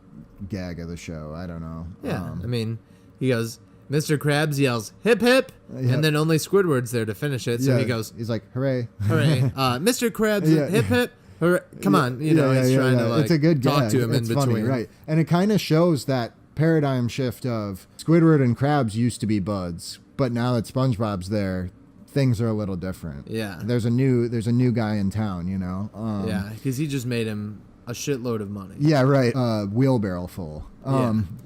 gag of the show. I don't know. Yeah, I mean, he goes, Mr. Krabs yells, hip hip, and then only Squidward's there to finish it. So he goes, he's like, hooray. hooray. Mr. Krabs, hip hip, hooray. Come on. You know, he's trying to like it's a good talk gag. to him it's in funny, between. right? And it kind of shows that paradigm shift of Squidward and Krabs used to be buds, but now that SpongeBob's there, things are a little different. Yeah. There's a new guy in town, you know? Yeah, because he just made him a shitload of money. Yeah, right. Wheelbarrow full.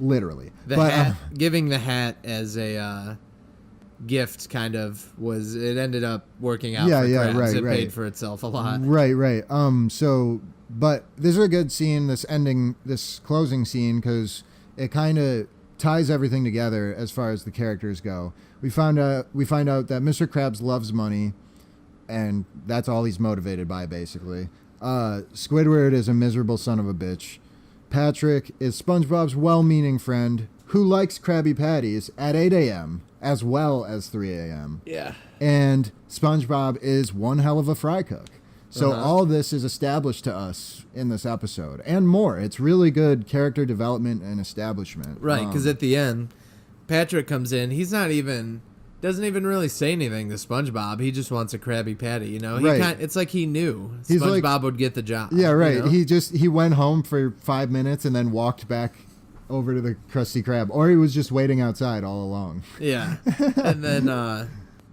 Literally. Giving the hat as a gift kind of it ended up working out for Krabs. Right, it right. paid for itself a lot. Right. But this is a good scene, this closing scene, because it kind of ties everything together as far as the characters go. We find out that Mr. Krabs loves money, and that's all he's motivated by, basically. Squidward is a miserable son of a bitch. Patrick is SpongeBob's well-meaning friend who likes Krabby Patties at 8 a.m. as well as 3 a.m. Yeah. And SpongeBob is one hell of a fry cook. So all this is established to us in this episode and more. It's really good character development and establishment. Right, because at the end, Patrick comes in. He's doesn't even really say anything to SpongeBob. He just wants a Krabby Patty, you know? It's like he knew SpongeBob would get the job. Yeah, right. You know? He went home for 5 minutes and then walked back over to the Krusty Krab. Or he was just waiting outside all along. Yeah. And then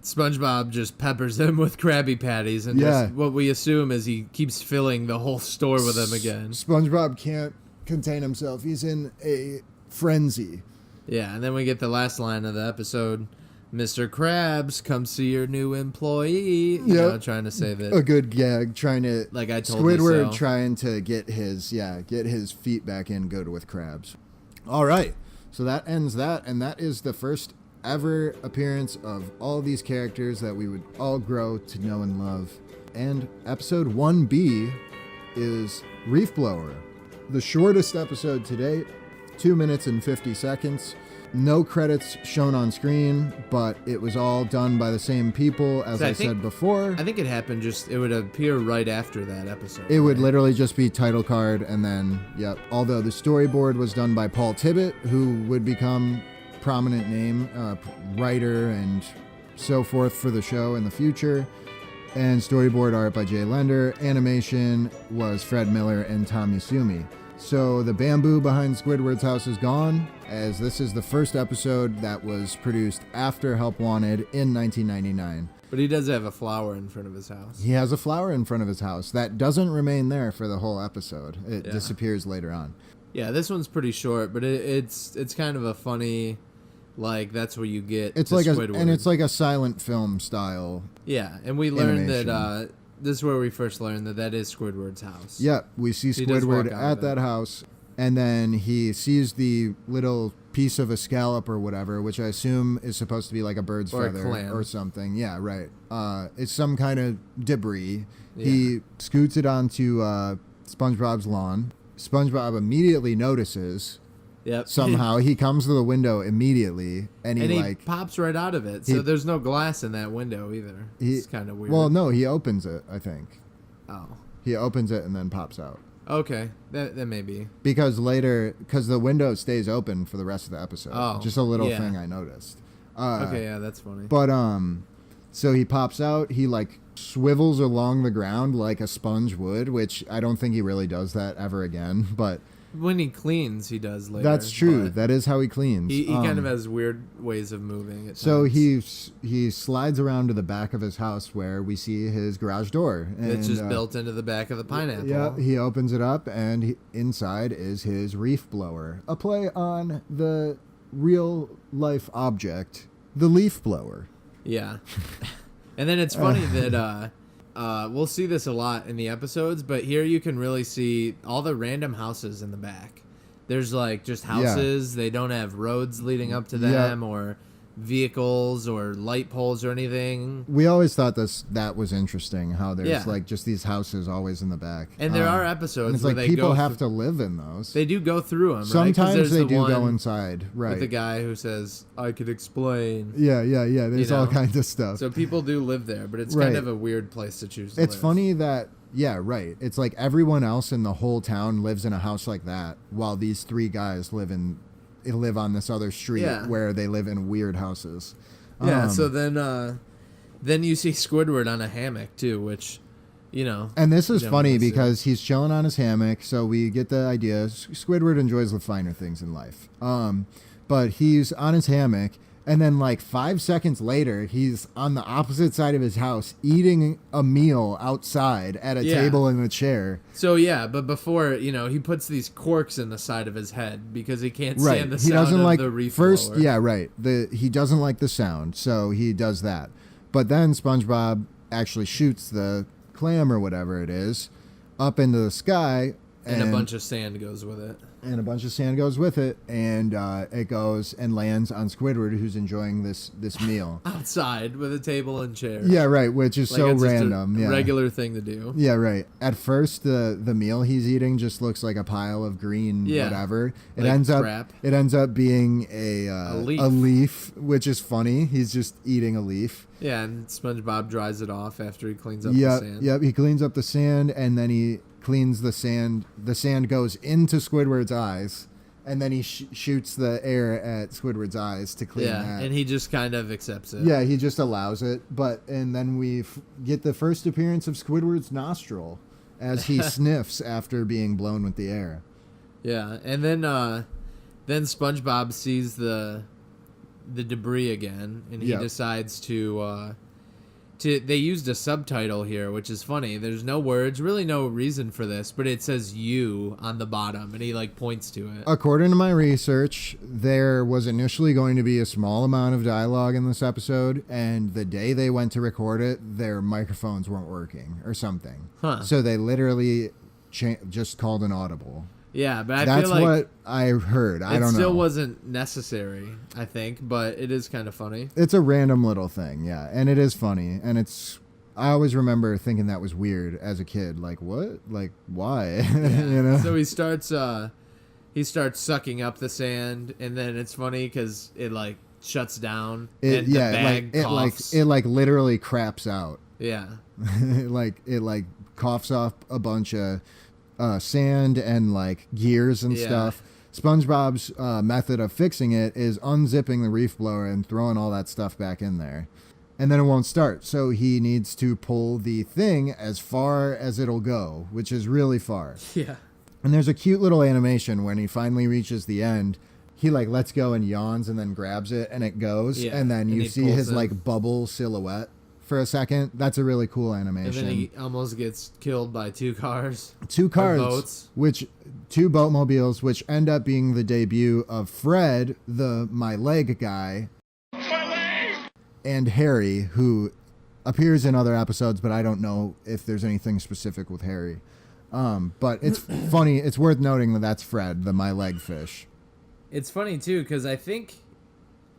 SpongeBob just peppers him with Krabby Patties, and just what we assume is he keeps filling the whole store with them again. SpongeBob can't contain himself. He's in a frenzy. Yeah, and then we get the last line of the episode. Mr. Krabs, come see your new employee. You know, trying to say that. A good gag, trying to... Like I told Squidward you so. Trying to get his feet back in good with Krabs. All right. So that ends that, and that is the first ever appearance of all these characters that we would all grow to know and love. And episode 1B is Reef Blower. The shortest episode to date, 2 minutes and 50 seconds. No credits shown on screen, but it was all done by the same people, as I said before. I think it happened it would appear right after that episode. It would literally just be title card, and then, although the storyboard was done by Paul Tibbett, who would become prominent name, writer and so forth for the show in the future, and storyboard art by Jay Lender. Animation was Fred Miller and Tom Yasumi. So the bamboo behind Squidward's house is gone, as this is the first episode that was produced after Help Wanted in 1999. But he does have a flower in front of his house. He has a flower in front of his house that doesn't remain there for the whole episode. It disappears later on. Yeah, this one's pretty short, but it's kind of a funny, like, that's where you get Squidward. And it's like a silent film style. Yeah, and we learned animation. that this is where we first learned that is Squidward's house. Yeah, we see Squidward at that house, and then he sees the little piece of a scallop or whatever, which I assume is supposed to be like a bird's feather or something. Yeah, right. It's some kind of debris. Yeah. He scoots it onto SpongeBob's lawn. SpongeBob immediately notices. Yep. Somehow he comes to the window immediately, and he pops right out of it. So there's no glass in that window either. It's kind of weird. Well, no, he opens it, I think. Oh. He opens it and then pops out. Okay, that may be. Because the window stays open for the rest of the episode. Oh, just a little thing I noticed. Okay, yeah, that's funny. But so he pops out. He like swivels along the ground like a sponge would, which I don't think he really does that ever again. But when he cleans, he does later. That's true. That is how he cleans. He kind of has weird ways of moving. So times. he slides around to the back of his house where we see his garage door. And, it's just built into the back of the pineapple. Yeah, he opens it up, and inside is his reef blower. A play on the real-life object, the leaf blower. Yeah. And then it's funny that we'll see this a lot in the episodes, but here you can really see all the random houses in the back. There's like just houses. They don't have roads leading up to them or vehicles or light poles or anything. We always thought that was interesting, how there's like just these houses always in the back. And there are episodes and it's where like they people go have to live in those. They do go through them, Sometimes right? they do go inside, right? With the guy who says, I could explain. Yeah. There's all kinds of stuff. So people do live there, but it's kind of a weird place to choose to live. It's funny that, it's like everyone else in the whole town lives in a house like that, while these three guys live on this other street where they live in weird houses. Yeah, so then you see Squidward on a hammock too, which, And this is funny because he's chilling on his hammock, so we get the idea. Squidward enjoys the finer things in life. But he's on his hammock, and then like 5 seconds later, he's on the opposite side of his house eating a meal outside at a table and a chair. So but before, he puts these corks in the side of his head because he can't stand the sound of the reef blower. He doesn't like the sound, so he does that. But then SpongeBob actually shoots the clam or whatever it is up into the sky. And a bunch of sand goes with it. And it goes and lands on Squidward, who's enjoying this meal. Outside with a table and chair. Yeah, right, which is so random. Just a regular thing to do. Yeah, right. At first, the meal he's eating just looks like a pile of green whatever. It ends up being a leaf, which is funny. He's just eating a leaf. Yeah, and SpongeBob dries it off after he cleans up the sand. Yep, he cleans up the sand, and then he cleans the sand. The sand goes into Squidward's eyes, and then he shoots the air at Squidward's eyes to clean that. And he just kind of accepts it. Yeah, he just allows it. And then we get the first appearance of Squidward's nostril as he sniffs after being blown with the air. Yeah, and then SpongeBob sees the debris again, and he decides to they used a subtitle here, which is funny. There's no words, really no reason for this, but it says "you" on the bottom, and he points to it. According to my research, there was initially going to be a small amount of dialogue in this episode, and the day they went to record it, their microphones weren't working or something. So they literally just called an audible. Yeah, but that's feel like what I heard. I don't know. It still wasn't necessary, I think, but it is kind of funny. It's a random little thing, yeah, and it is funny, and I always remember thinking that was weird as a kid. Like, what? Like, why? Yeah. So he starts sucking up the sand, and then it's funny because it shuts down, and the bag coughs. It literally craps out. Yeah. it coughs off a bunch of sand and gears and stuff. SpongeBob's method of fixing it is unzipping the reef blower and throwing all that stuff back in there, and then it won't start. So he needs to pull the thing as far as it'll go, which is really far. Yeah. And there's a cute little animation when he finally reaches the end. He lets go and yawns and then grabs it and it goes, and then you see his bubble silhouette for a second. That's a really cool animation. And then he almost gets killed by two cars. Two boats, two boatmobiles, which end up being the debut of Fred, the My Leg guy, and Harry, who appears in other episodes, but I don't know if there's anything specific with Harry. But it's funny. It's worth noting that that's Fred, the My Leg fish. It's funny too because I think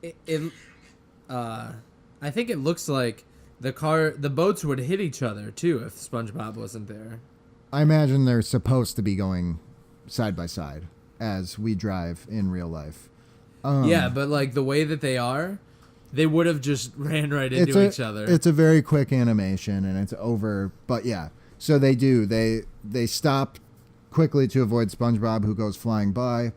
it looks like the boats would hit each other too if SpongeBob wasn't there. I imagine they're supposed to be going side by side as we drive in real life. Yeah, but the way that they would have just ran right into each other. It's a very quick animation and it's over. But yeah, so they do. They stop quickly to avoid SpongeBob, who goes flying by.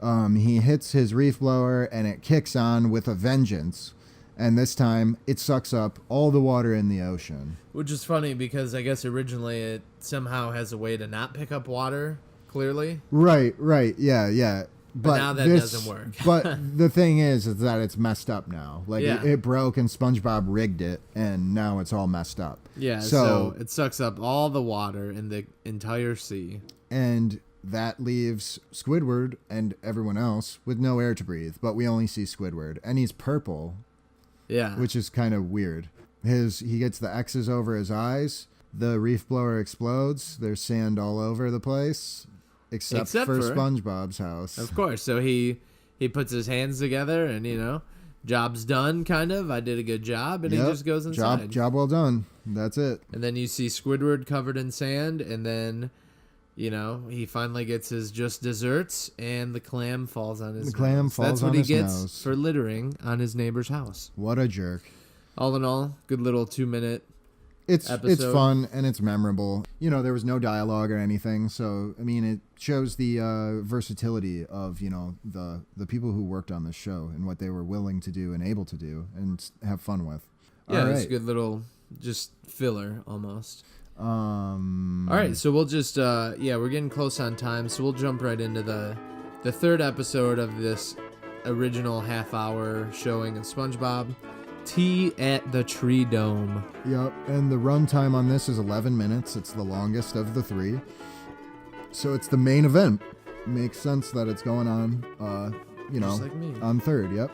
He hits his reef blower and it kicks on with a vengeance. And this time, it sucks up all the water in the ocean. Which is funny because I guess originally it somehow has a way to not pick up water clearly. Right, yeah. But now that doesn't work. But the thing is that it's messed up now. Like, Yeah. it broke and SpongeBob rigged it, and now it's all messed up. Yeah, so it sucks up all the water in the entire sea. And that leaves Squidward and everyone else with no air to breathe, but we only see Squidward, and he's purple. Yeah. Which is kind of weird. He gets the X's over his eyes. The reef blower explodes. There's sand all over the place, except for SpongeBob's house. Of course. So he puts his hands together and, job's done, kind of. I did a good job, and he just goes inside. Job well done. That's it. And then you see Squidward covered in sand, and then, he finally gets his just desserts, and the clam falls on his nose. Falls on his nose. That's what he gets for littering on his neighbor's house. What a jerk. All in all, good little 2-minute It's episode. fun and it's memorable. There was no dialogue or anything, so it shows the versatility of the people who worked on this show and what they were willing to do and able to do and have fun with. Yeah, it's a good little just filler almost. All right, so we'll just we're getting close on time, so we'll jump right into the third episode of this original half-hour showing of SpongeBob. Tea at the Treedome. Yep, and the runtime on this is 11 minutes. It's the longest of the 3. So it's the main event. Makes sense that it's going on, Just like me. on 3rd, yep.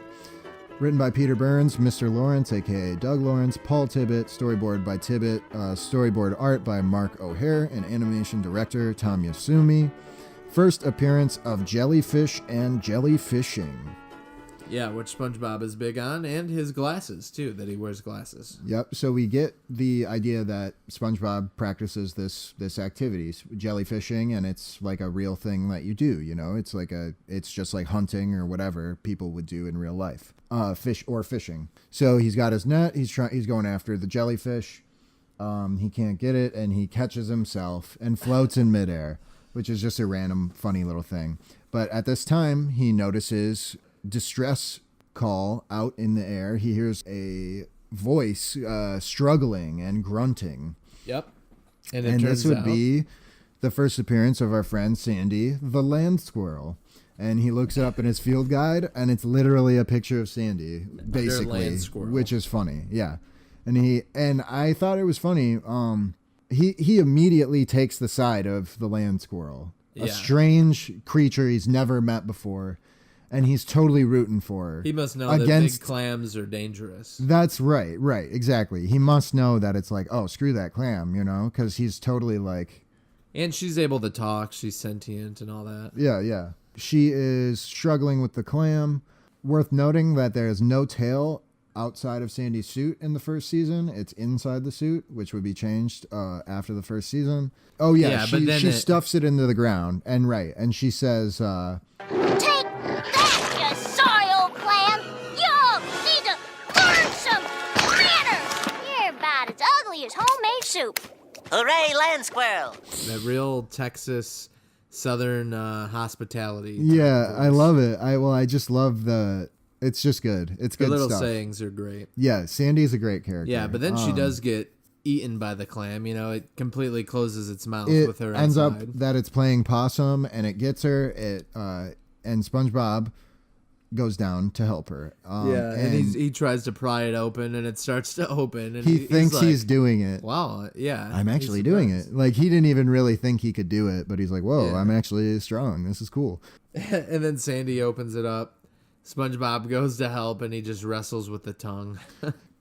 Written by Peter Burns, Mr. Lawrence, a.k.a. Doug Lawrence, Paul Tibbett, storyboard by Tibbett, storyboard art by Mark O'Hare, and animation director Tom Yasumi. First appearance of jellyfish and jellyfishing. Yeah, which SpongeBob is big on, and his glasses, too, that he wears glasses. Yep, so we get the idea that SpongeBob practices this activity, jellyfishing, and it's like a real thing that you do, it's just like hunting or whatever people would do in real life. Fishing. So he's got his net, he's going after the jellyfish, he can't get it, and he catches himself and floats in midair, which is just a random funny little thing. But at this time, he notices distress call out in the air. He hears a voice struggling and grunting. Yep. And this would be the first appearance of our friend Sandy, the land squirrel. And he looks it up in his field guide, and it's literally a picture of Sandy, basically, which is funny. Yeah. And I thought it was funny. He immediately takes the side of the land squirrel, a strange creature he's never met before. And he's totally rooting for her. He must know that big clams are dangerous. That's right, exactly. He must know that it's like, oh, screw that clam, because he's totally like... And she's able to talk, she's sentient and all that. Yeah. She is struggling with the clam. Worth noting that there is no tail outside of Sandy's suit in the first season. It's inside the suit, which would be changed after the first season. Oh, yeah, she stuffs it into the ground. And she says... homemade soup. Hooray, land squirrel. That real Texas Southern hospitality. Yeah, I love it. I just love it's just good. It's good stuff. The little stuff. sayings are great. Yeah, Sandy's a great character. Yeah, but then she does get eaten by the clam. It completely closes its mouth with her ends inside. up that it's playing possum, and it gets her. And SpongeBob goes down to help her. And he tries to pry it open, and it starts to open. And he thinks he's doing it. Wow, yeah. I'm actually doing it. Like, he didn't even really think he could do it, but he's like, whoa, I'm actually strong. This is cool. And then Sandy opens it up. SpongeBob goes to help, and he just wrestles with the tongue.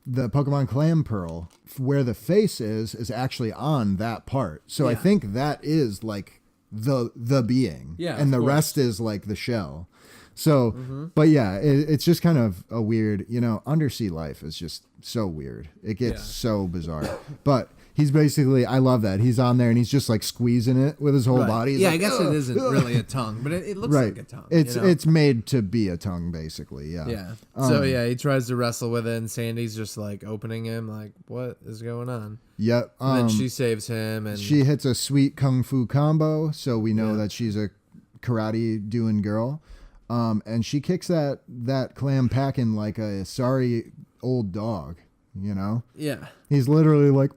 The Pokemon Clam Pearl, where the face is actually on that part. So I think that is like the being. Yeah, and the rest is like the shell. So, but yeah, it's just kind of a weird, undersea life is just so weird. It gets so bizarre. But he's basically, I love that. He's on there and he's just like squeezing it with his whole body. He's yeah, like, I guess it isn't really a tongue, but it looks like a tongue. It's made to be a tongue, basically. Yeah. Yeah. So he tries to wrestle with it, and Sandy's just like opening him, like, what is going on? Yep. And then she saves him, and she hits a sweet kung fu combo, so we know that she's a karate doing girl. And she kicks that clam packing like a sorry old dog, Yeah. He's literally like,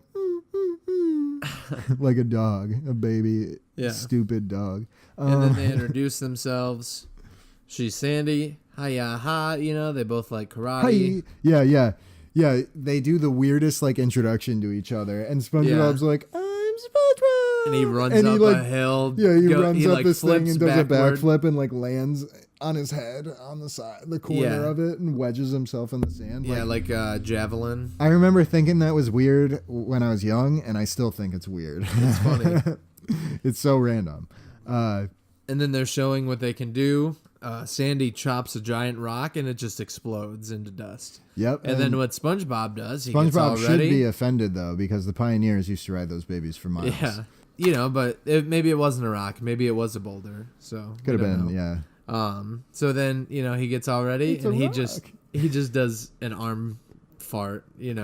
like a dog, a baby, Yeah. stupid dog. And then they introduce themselves. She's Sandy. Hiya ha. They both like karate. Hi. Yeah. They do the weirdest like introduction to each other, and SpongeBob's like, "I'm SpongeBob," And he runs up a hill. Yeah, he runs up like, this thing and does backward. a backflip and like lands on his head on the side, the corner of it, and wedges himself in the sand. Yeah, like javelin. I remember thinking that was weird when I was young, and I still think it's weird. It's funny. It's so random. And then they're showing what they can do. Sandy chops a giant rock and it just explodes into dust. Yep. And then what SpongeBob does, he SpongeBob gets all should ready. be offended though, because the pioneers used to ride those babies for miles. Yeah. But maybe it wasn't a rock. Maybe it was a boulder. So Could have we don't been, know. yeah. So then, he gets all ready It's and a he rock. just does an arm fart, He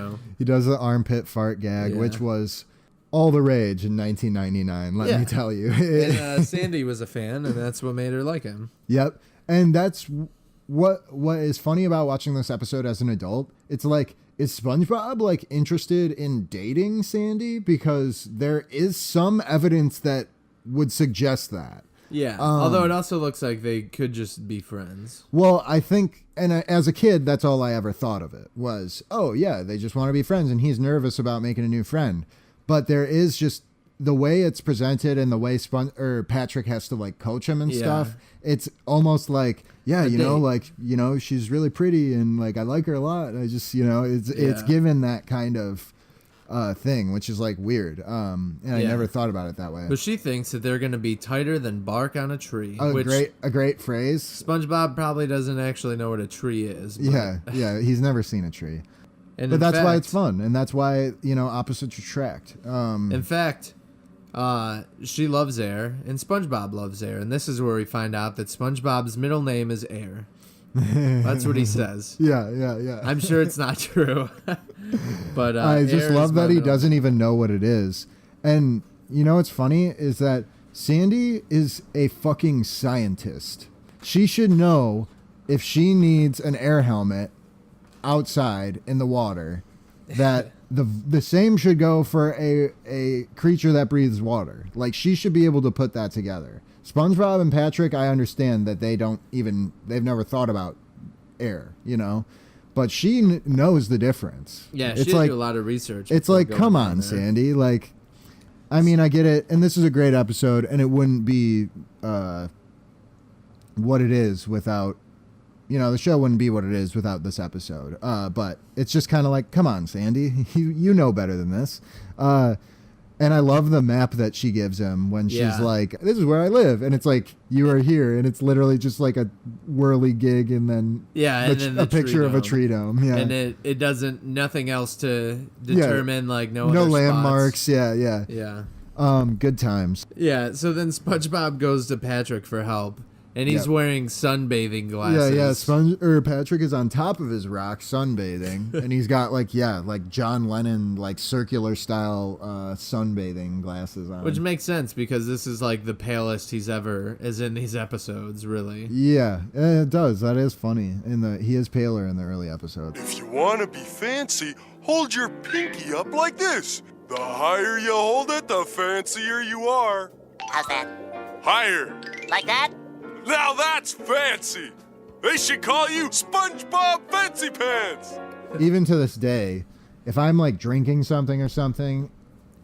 does the armpit fart gag, Yeah. which was all the rage in 1999, let me tell you. And Sandy was a fan, and that's what made her like him. Yep. And that's what is funny about watching this episode as an adult. It's like, is SpongeBob like interested in dating Sandy? Because there is some evidence that would suggest that. Yeah. Although it also looks like they could just be friends. Well, I think, and as a kid, that's all I ever thought of it was, oh yeah, they just want to be friends, and he's nervous about making a new friend. But there is just the way it's presented and the way Patrick has to like coach him and stuff. It's almost like, she's really pretty and like I like her a lot. I just, it's given that kind of thing, which is like weird. And I never thought about it that way. But she thinks that they're going to be tighter than bark on a tree. A great phrase. SpongeBob probably doesn't actually know what a tree is. But Yeah. He's never seen a tree. And but that's why it's fun, and that's why opposites attract. In fact, she loves air, and SpongeBob loves air, and this is where we find out that SpongeBob's middle name is Air. That's what he says. Yeah. I'm sure it's not true, but I just Air love is my that he middle doesn't even know what it is. And what's funny is that Sandy is a fucking scientist. She should know if she needs an air helmet outside in the water, that the same should go for a creature that breathes water. Like, she should be able to put that together. SpongeBob and Patrick, I understand that they've never thought about air, but she knows the difference. Yeah, it's she like, do a lot of research. It's like, come on, Sandy. Like, I mean, I get it, and this is a great episode, and it wouldn't be what it is without. The show wouldn't be what it is without this episode. But it's just kind of like, come on, Sandy, you know better than this. And I love the map that she gives him when she's like, this is where I live. And it's like, you are here. And it's literally just like a whirlygig and then a picture of a Treedome. Yeah. And it doesn't, nothing else to determine, like no other landmarks. Spots. Yeah. Good times. Yeah. So then SpongeBob goes to Patrick for help. And he's wearing sunbathing glasses. Yeah. Patrick is on top of his rock sunbathing, and he's got like John Lennon circular style sunbathing glasses on. Which makes sense because this is like the palest he's ever is in these episodes, really. Yeah, it does. That is funny. He is paler in the early episodes. If you want to be fancy, hold your pinky up like this. The higher you hold it, the fancier you are. How's that? Higher. Like that? Now that's fancy! They should call you SpongeBob Fancy Pants! Even to this day, if I'm drinking something or something,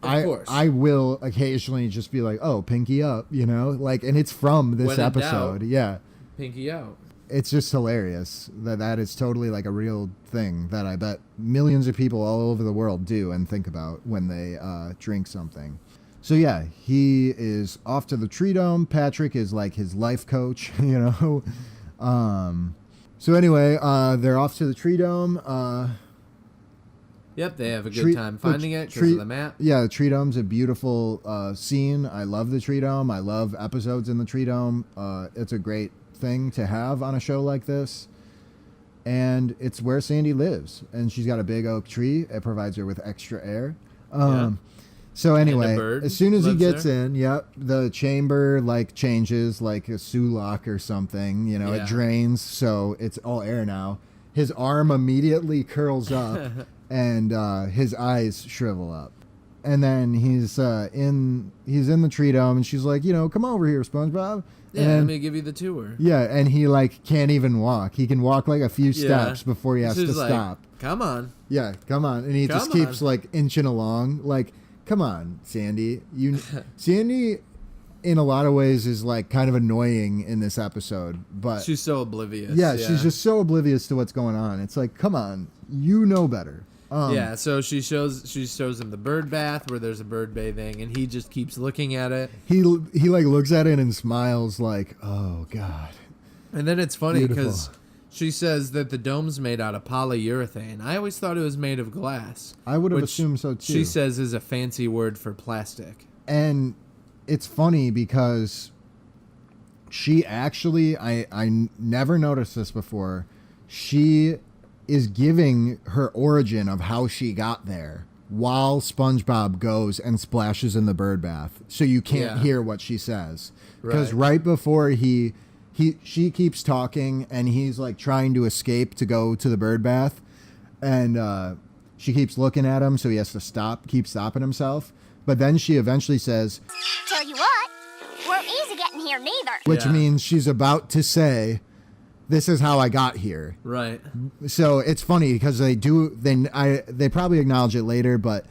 I will occasionally just be like, oh, pinky up, and it's from this episode. Yeah. Pinky out. It's just hilarious that is totally a real thing that I bet millions of people all over the world do and think about when they drink something. So yeah, he is off to the Treedome. Patrick is his life coach, So anyway, they're off to the Treedome. Yep, they have a good time finding it because of the map. Yeah, the Treedome's a beautiful scene. I love the Treedome. I love episodes in the Treedome. It's a great thing to have on a show like this. And it's where Sandy lives. And she's got a big oak tree. It provides her with extra air. So anyway, as soon as he gets in, the chamber changes like a Sulak or something. It drains, so it's all air now. His arm immediately curls up, and his eyes shrivel up. And then he's in the Treedome, and she's like, come over here, SpongeBob. Yeah, let me give you the tour. Yeah, and he like can't even walk. He can walk like a few steps before he has to stop. Come on. Yeah, come on. And he just keeps like inching along. Like, come on, Sandy. Sandy, in a lot of ways, is like kind of annoying in this episode. But she's so oblivious. Yeah, she's just so oblivious to what's going on. It's like, come on, you know better. Yeah, so she shows him the bird bath where there's a bird bathing, and he just keeps looking at it. He like looks at it and smiles like, oh God. And then it's funny because she says that the dome's made out of polyurethane. I always thought it was made of glass. I would have assumed so too. She says is a fancy word for plastic. And it's funny because she actually, I never noticed this before. She is giving her origin of how she got there while SpongeBob goes and splashes in the bird bath. So you can't hear what she says. Because right before she keeps talking and he's like trying to escape to go to the bird bath. And she keeps looking at him, so he has to keep stopping himself. But then she eventually says, "Tell you what, weren't easy getting here neither." Which means she's about to say, "This is how I got here." Right. So it's funny because they probably acknowledge it later, but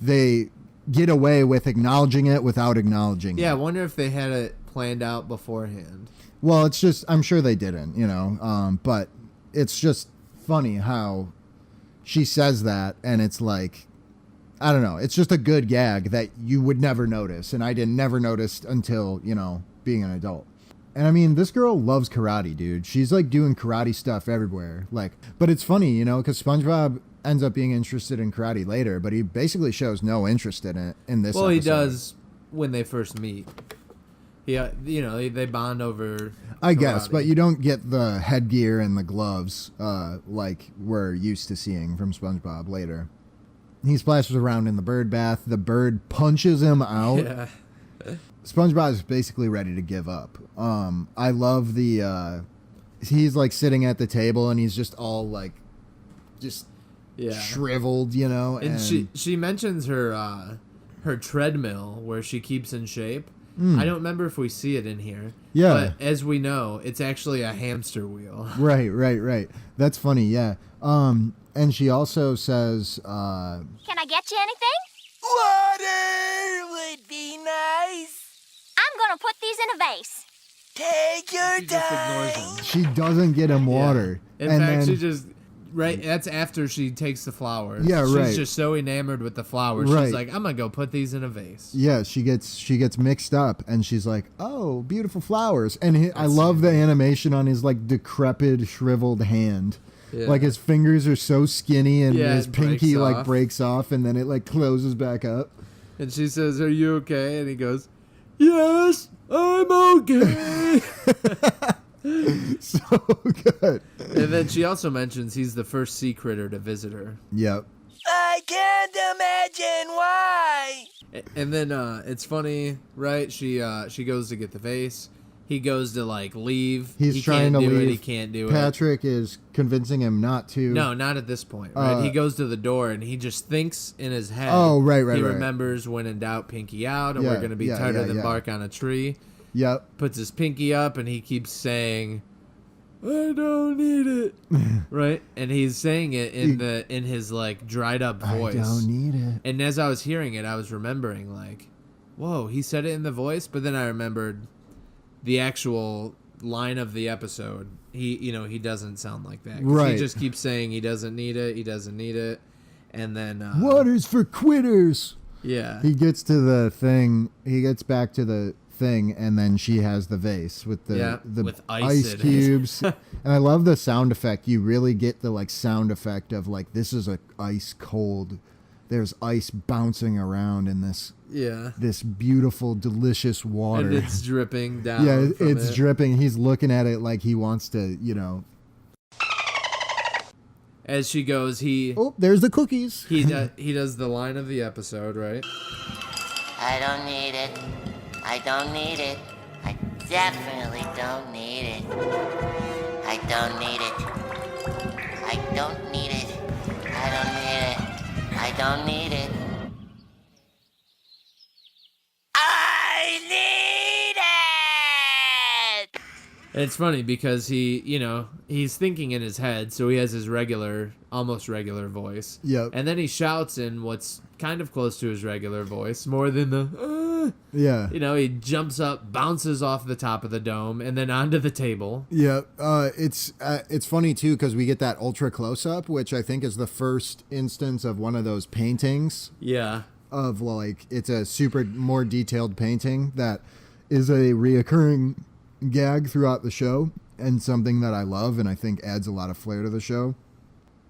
they get away with acknowledging it without acknowledging it. Yeah, I wonder if they had it planned out beforehand. Well, it's just, I'm sure they didn't, but it's just funny how she says that, and it's like, I don't know, it's just a good gag that you would never notice, and I never noticed until, being an adult. And I mean, this girl loves karate, dude. She's like doing karate stuff everywhere. Like, but it's funny, because SpongeBob ends up being interested in karate later, but he basically shows no interest in it in this episode. He does when they first meet. Yeah, they bond over I guess, but you don't get the headgear and the gloves like we're used to seeing from SpongeBob later. He splashes around in the bird bath. The bird punches him out. Yeah. SpongeBob is basically ready to give up. I love he's like sitting at the table and he's just all like, shriveled, And she mentions her treadmill where she keeps in shape. I don't remember if we see it in here. Yeah. But as we know, it's actually a hamster wheel. Right. That's funny, yeah. And she also says, "Can I get you anything?" Water would be nice. "I'm gonna put these in a vase." Take your She just ignores time. him. she doesn't get him water. In and fact, then, she just... Right, that's after she takes the flowers. Yeah, right. She's just so enamored with the flowers. Right. She's like, I'm gonna go put these in a vase. Yeah, she gets mixed up, and she's like, "Oh, beautiful flowers!" And I love the animation on his like decrepit, shriveled hand. Yeah. Like his fingers are so skinny, and his it pinky breaks like off. breaks off, and then it like closes back up. And she says, "Are you okay?" And he goes, "Yes, I'm okay." So good. And then she also mentions he's the first sea critter to visit her. Yep. I can't imagine why. And then it's funny, right? She goes to get the vase. He goes to like leave. He's trying to leave. He can't do it. Patrick is convincing him not to. No, not at this point. Right? He goes to the door and he just thinks in his head. Oh, right. He remembers when in doubt, pinky out, and Yeah, we're gonna be tighter than bark on a tree. Yep. Puts his pinky up and he keeps saying, "I don't need it." Right? And he's saying it in his like dried up voice. I don't need it. And as I was hearing it, I was remembering like, whoa, he said it in the voice, but then I remembered the actual line of the episode. He doesn't sound like that. 'Cause Right. He just keeps saying he doesn't need it, he doesn't need it. And then Water's for quitters. yeah. He gets to the thing. He gets back to the thing, and then she has the vase with the with ice in it. cubes. And I love the sound effect. You really get the like sound effect of like this is a ice cold. There's ice bouncing around in this beautiful, delicious water. And it's dripping down. Yeah, from it's it. dripping. He's looking at it like he wants to, As she goes, Oh, there's the cookies. he does the line of the episode, right? I don't need it. I don't need it. I definitely don't need it. I don't need it. I don't need it. I don't need it. I don't need it. It's funny because he's thinking in his head, so he has his almost regular voice. Yep. And then he shouts in what's kind of close to his regular voice, more than the, Yeah. he jumps up, bounces off the top of the dome, and then onto the table. Yeah. It's funny, too, because we get that ultra close-up, which I think is the first instance of one of those paintings. Yeah. Of, like, it's a super more detailed painting that is a reoccurring gag throughout the show and something that I love and I think adds a lot of flair to the show.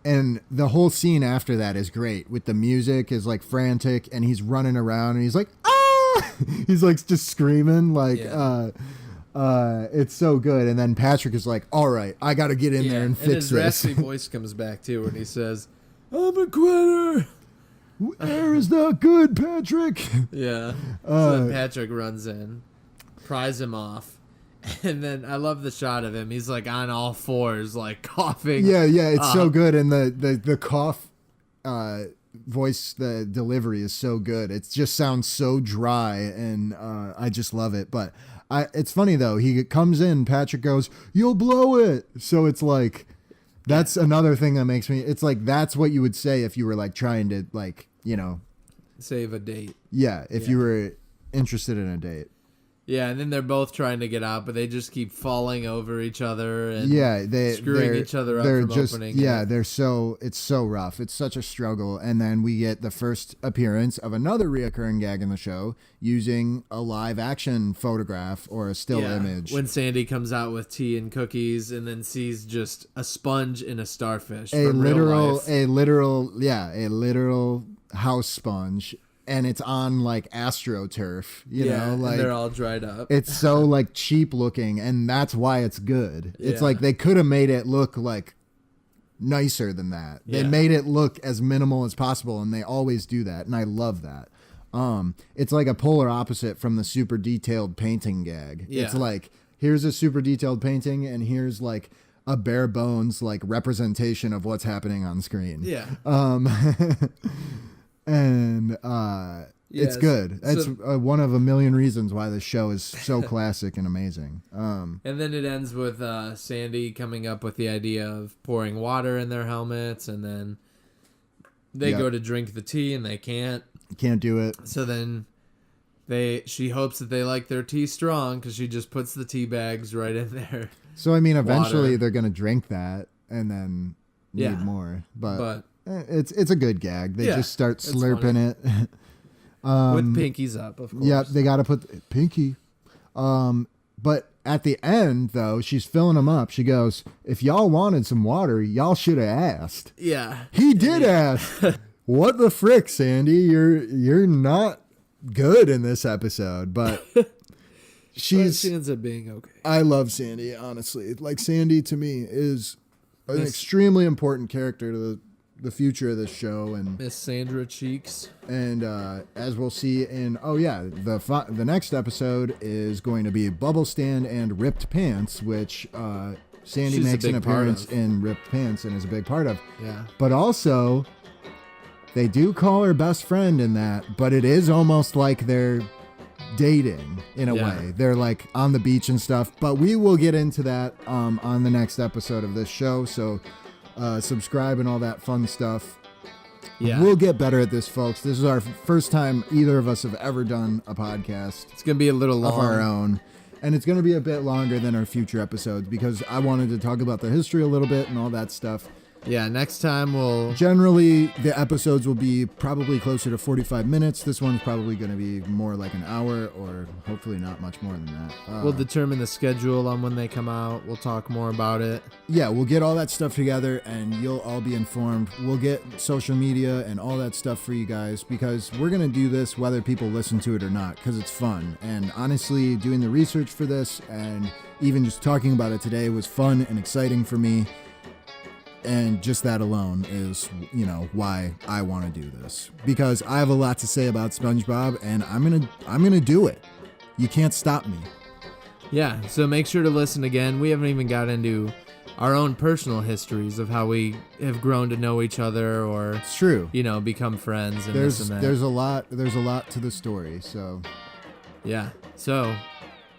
And the whole scene after that is great with the music is like frantic and he's running around and he's like, ah! He's like just screaming like, it's so good. And then Patrick is like, all right, I got to get in there and fix his this. raspy voice comes back too when he says, I'm a quitter. Air is not good, Patrick. Yeah. So then Patrick runs in, pries him off. And then I love the shot of him. He's like on all fours, like coughing. Yeah, it's so good. And the cough voice, the delivery is so good. It just sounds so dry, and I just love it. But it's funny, though. He comes in, Patrick goes, you'll blow it. So it's like, that's another thing that makes me, it's like, that's what you would say if you were like trying to like, save a date. Yeah, if you were interested in a date. Yeah, and then they're both trying to get out, but they just keep falling over each other and screwing each other up from opening. Yeah, it's so rough. It's such a struggle. And then we get the first appearance of another reoccurring gag in the show using a live action photograph or a still image. When Sandy comes out with tea and cookies and then sees just a sponge and a starfish. A literal house sponge. And it's on like AstroTurf, you know, like and they're all dried up. It's so like cheap looking, and that's why it's good. It's like they could have made it look like nicer than that. They made it look as minimal as possible, and they always do that, and I love that. It's like a polar opposite from the super detailed painting gag. Yeah. It's like here's a super detailed painting, and here's like a bare bones like representation of what's happening on screen. Yeah. And it's good. It's one of a million reasons why this show is so classic and amazing. And then it ends with Sandy coming up with the idea of pouring water in their helmets, and then they go to drink the tea and they can't do it. So then she hopes that they like their tea strong because she just puts the tea bags right in there. So I mean, eventually they're gonna drink that and then need more, but it's a good gag. They just start slurping it. With pinkies up, of course. Yeah, they got to put pinky. But at the end, though, she's filling them up. She goes, if y'all wanted some water, y'all should have asked. Yeah. He did ask. What the frick, Sandy? You're not good in this episode, but she ends up being okay. I love Sandy, honestly. Like, Sandy, to me, is an extremely important character to the future of this show, and Miss Sandra Cheeks, and as we'll see in the next episode is going to be Bubble Stand and Ripped Pants, which Sandy makes an appearance in Ripped Pants and is a big part of. Yeah, but also they do call her best friend in that, but it is almost like they're dating in a way. They're like on the beach and stuff, but we will get into that on the next episode of this show, so subscribe and all that fun stuff. Yeah, we'll get better at this, folks. This is our first time either of us have ever done a podcast. It's gonna be a little long of our own, and it's gonna be a bit longer than our future episodes because I wanted to talk about the history a little bit and all that stuff. Yeah, next time we'll... Generally, the episodes will be probably closer to 45 minutes. This one's probably going to be more like an hour, or hopefully not much more than that. We'll determine the schedule on when they come out. We'll talk more about it. Yeah, we'll get all that stuff together, and you'll all be informed. We'll get social media and all that stuff for you guys, because we're going to do this whether people listen to it or not, because it's fun. And honestly, doing the research for this and even just talking about it today was fun and exciting for me. And just that alone is, why I want to do this, because I have a lot to say about SpongeBob, and I'm gonna do it. You can't stop me. Yeah. So make sure to listen again. We haven't even got into our own personal histories of how we have grown to know each other, or it's true, become friends. And there's this and that. There's a lot to the story. So yeah. So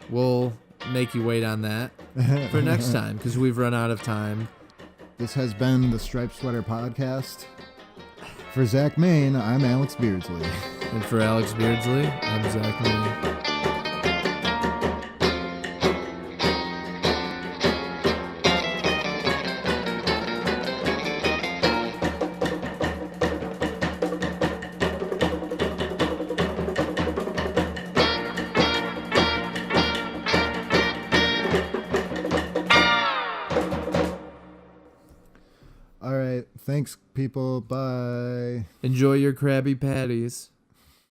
we'll make you wait on that for next time because we've run out of time. This has been the Striped Sweater Podcast. For Zach Main, I'm Alex Beardsley. And for Alex Beardsley, I'm Zach Main. All right. Thanks, people. Bye. Enjoy your Krabby Patties.